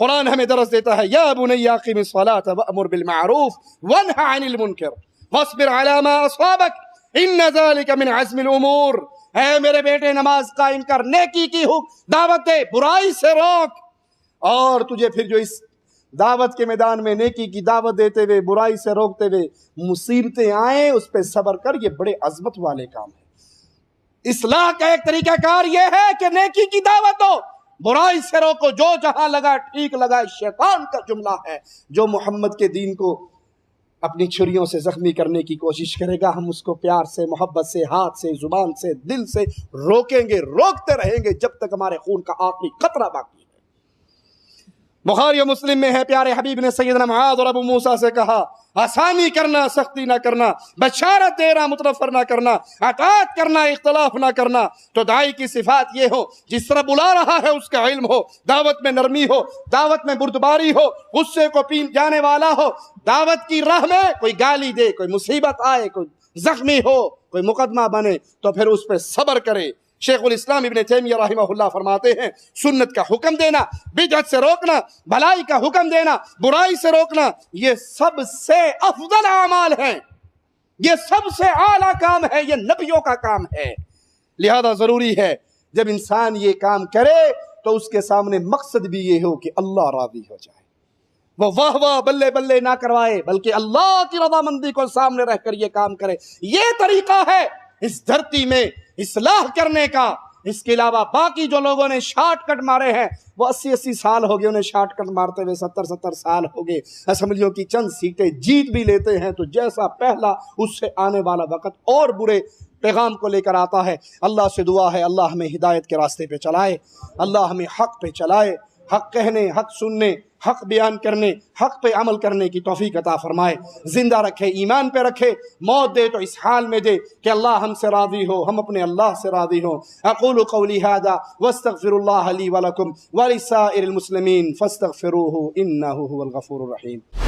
قرآن ہمیں درس دیتا ہے یا بنی اقم الصلاۃ وامر بالمعروف وانہ عن المنکر واصبر علی ما اصابک ان ذلک من عزم الامور، اے میرے بیٹے نماز قائم کر، نیکی کی دعوت دے، برائی سے روک، اور تجھے پھر جو اس دعوت کے میدان میں نیکی کی دعوت دیتے ہوئے برائی سے روکتے ہوئے مصیبتیں آئیں اس پہ صبر کر، یہ بڑے عظمت والے کام ہیں۔ اصلاح کا ایک طریقہ کار یہ ہے کہ نیکی کی دعوت دو، برائی سے روکو، جو جہاں لگا ٹھیک لگا، شیطان کا جملہ ہے، جو محمد کے دین کو اپنی چھریوں سے زخمی کرنے کی کوشش کرے گا، ہم اس کو پیار سے، محبت سے، ہاتھ سے، زبان سے، دل سے روکیں گے، روکتے رہیں گے جب تک ہمارے خون کا آخری قطرہ باقی ہے۔ بخاری و مسلم میں ہے، پیارے حبیب نے سیدنا معاذ اور ابو موسیٰ سے کہا آسانی کرنا، سختی نہ کرنا، بشارت دینا، متنفر نہ کرنا، اطاعت کرنا، اختلاف نہ کرنا۔ تو داعی کی صفات یہ ہو، جس طرح بلا رہا ہے اس کا علم ہو، دعوت میں نرمی ہو، دعوت میں بردباری ہو، غصے کو پی جانے والا ہو، دعوت کی راہ میں کوئی گالی دے، کوئی مصیبت آئے، کوئی زخمی ہو، کوئی مقدمہ بنے تو پھر اس پہ صبر کرے۔ شیخ الاسلام ابن تیمیہ رحمہ اللہ فرماتے ہیں سنت کا حکم دینا، بدعت سے روکنا، بھلائی کا حکم دینا، برائی سے روکنا، یہ سب سے افضل اعمال ہیں، یہ سب سے اعلیٰ کام ہے، یہ نبیوں کا کام ہے۔ لہذا ضروری ہے جب انسان یہ کام کرے تو اس کے سامنے مقصد بھی یہ ہو کہ اللہ راضی ہو جائے، وہ واہ واہ بلے بلے نہ کروائے، بلکہ اللہ کی رضامندی کو سامنے رہ کر یہ کام کرے۔ یہ طریقہ ہے اس دھرتی میں اصلاح کرنے کا۔ اس کے علاوہ باقی جو لوگوں نے شارٹ کٹ مارے ہیں، وہ 80 سال ہو گئے انہیں شارٹ کٹ مارتے ہوئے، 70 سال ہو گئے، اسمبلیوں کی چند سیٹیں جیت بھی لیتے ہیں تو جیسا پہلا اس سے آنے والا وقت اور برے پیغام کو لے کر آتا ہے۔ اللہ سے دعا ہے اللہ ہمیں ہدایت کے راستے پہ چلائے، اللہ ہمیں حق پہ چلائے، حق کہنے، حق سننے، حق بیان کرنے، حق پہ عمل کرنے کی توفیق عطا فرمائے، زندہ رکھے، ایمان پہ رکھے، موت دے تو اس حال میں دے کہ اللہ ہم سے راضی ہو، ہم اپنے اللہ سے راضی ہوں۔ اقول قولی ھذا واستغفر اللہ لی ولکم ولسائر المسلمین فاستغفروہ انہ هو الغفور الرحیم۔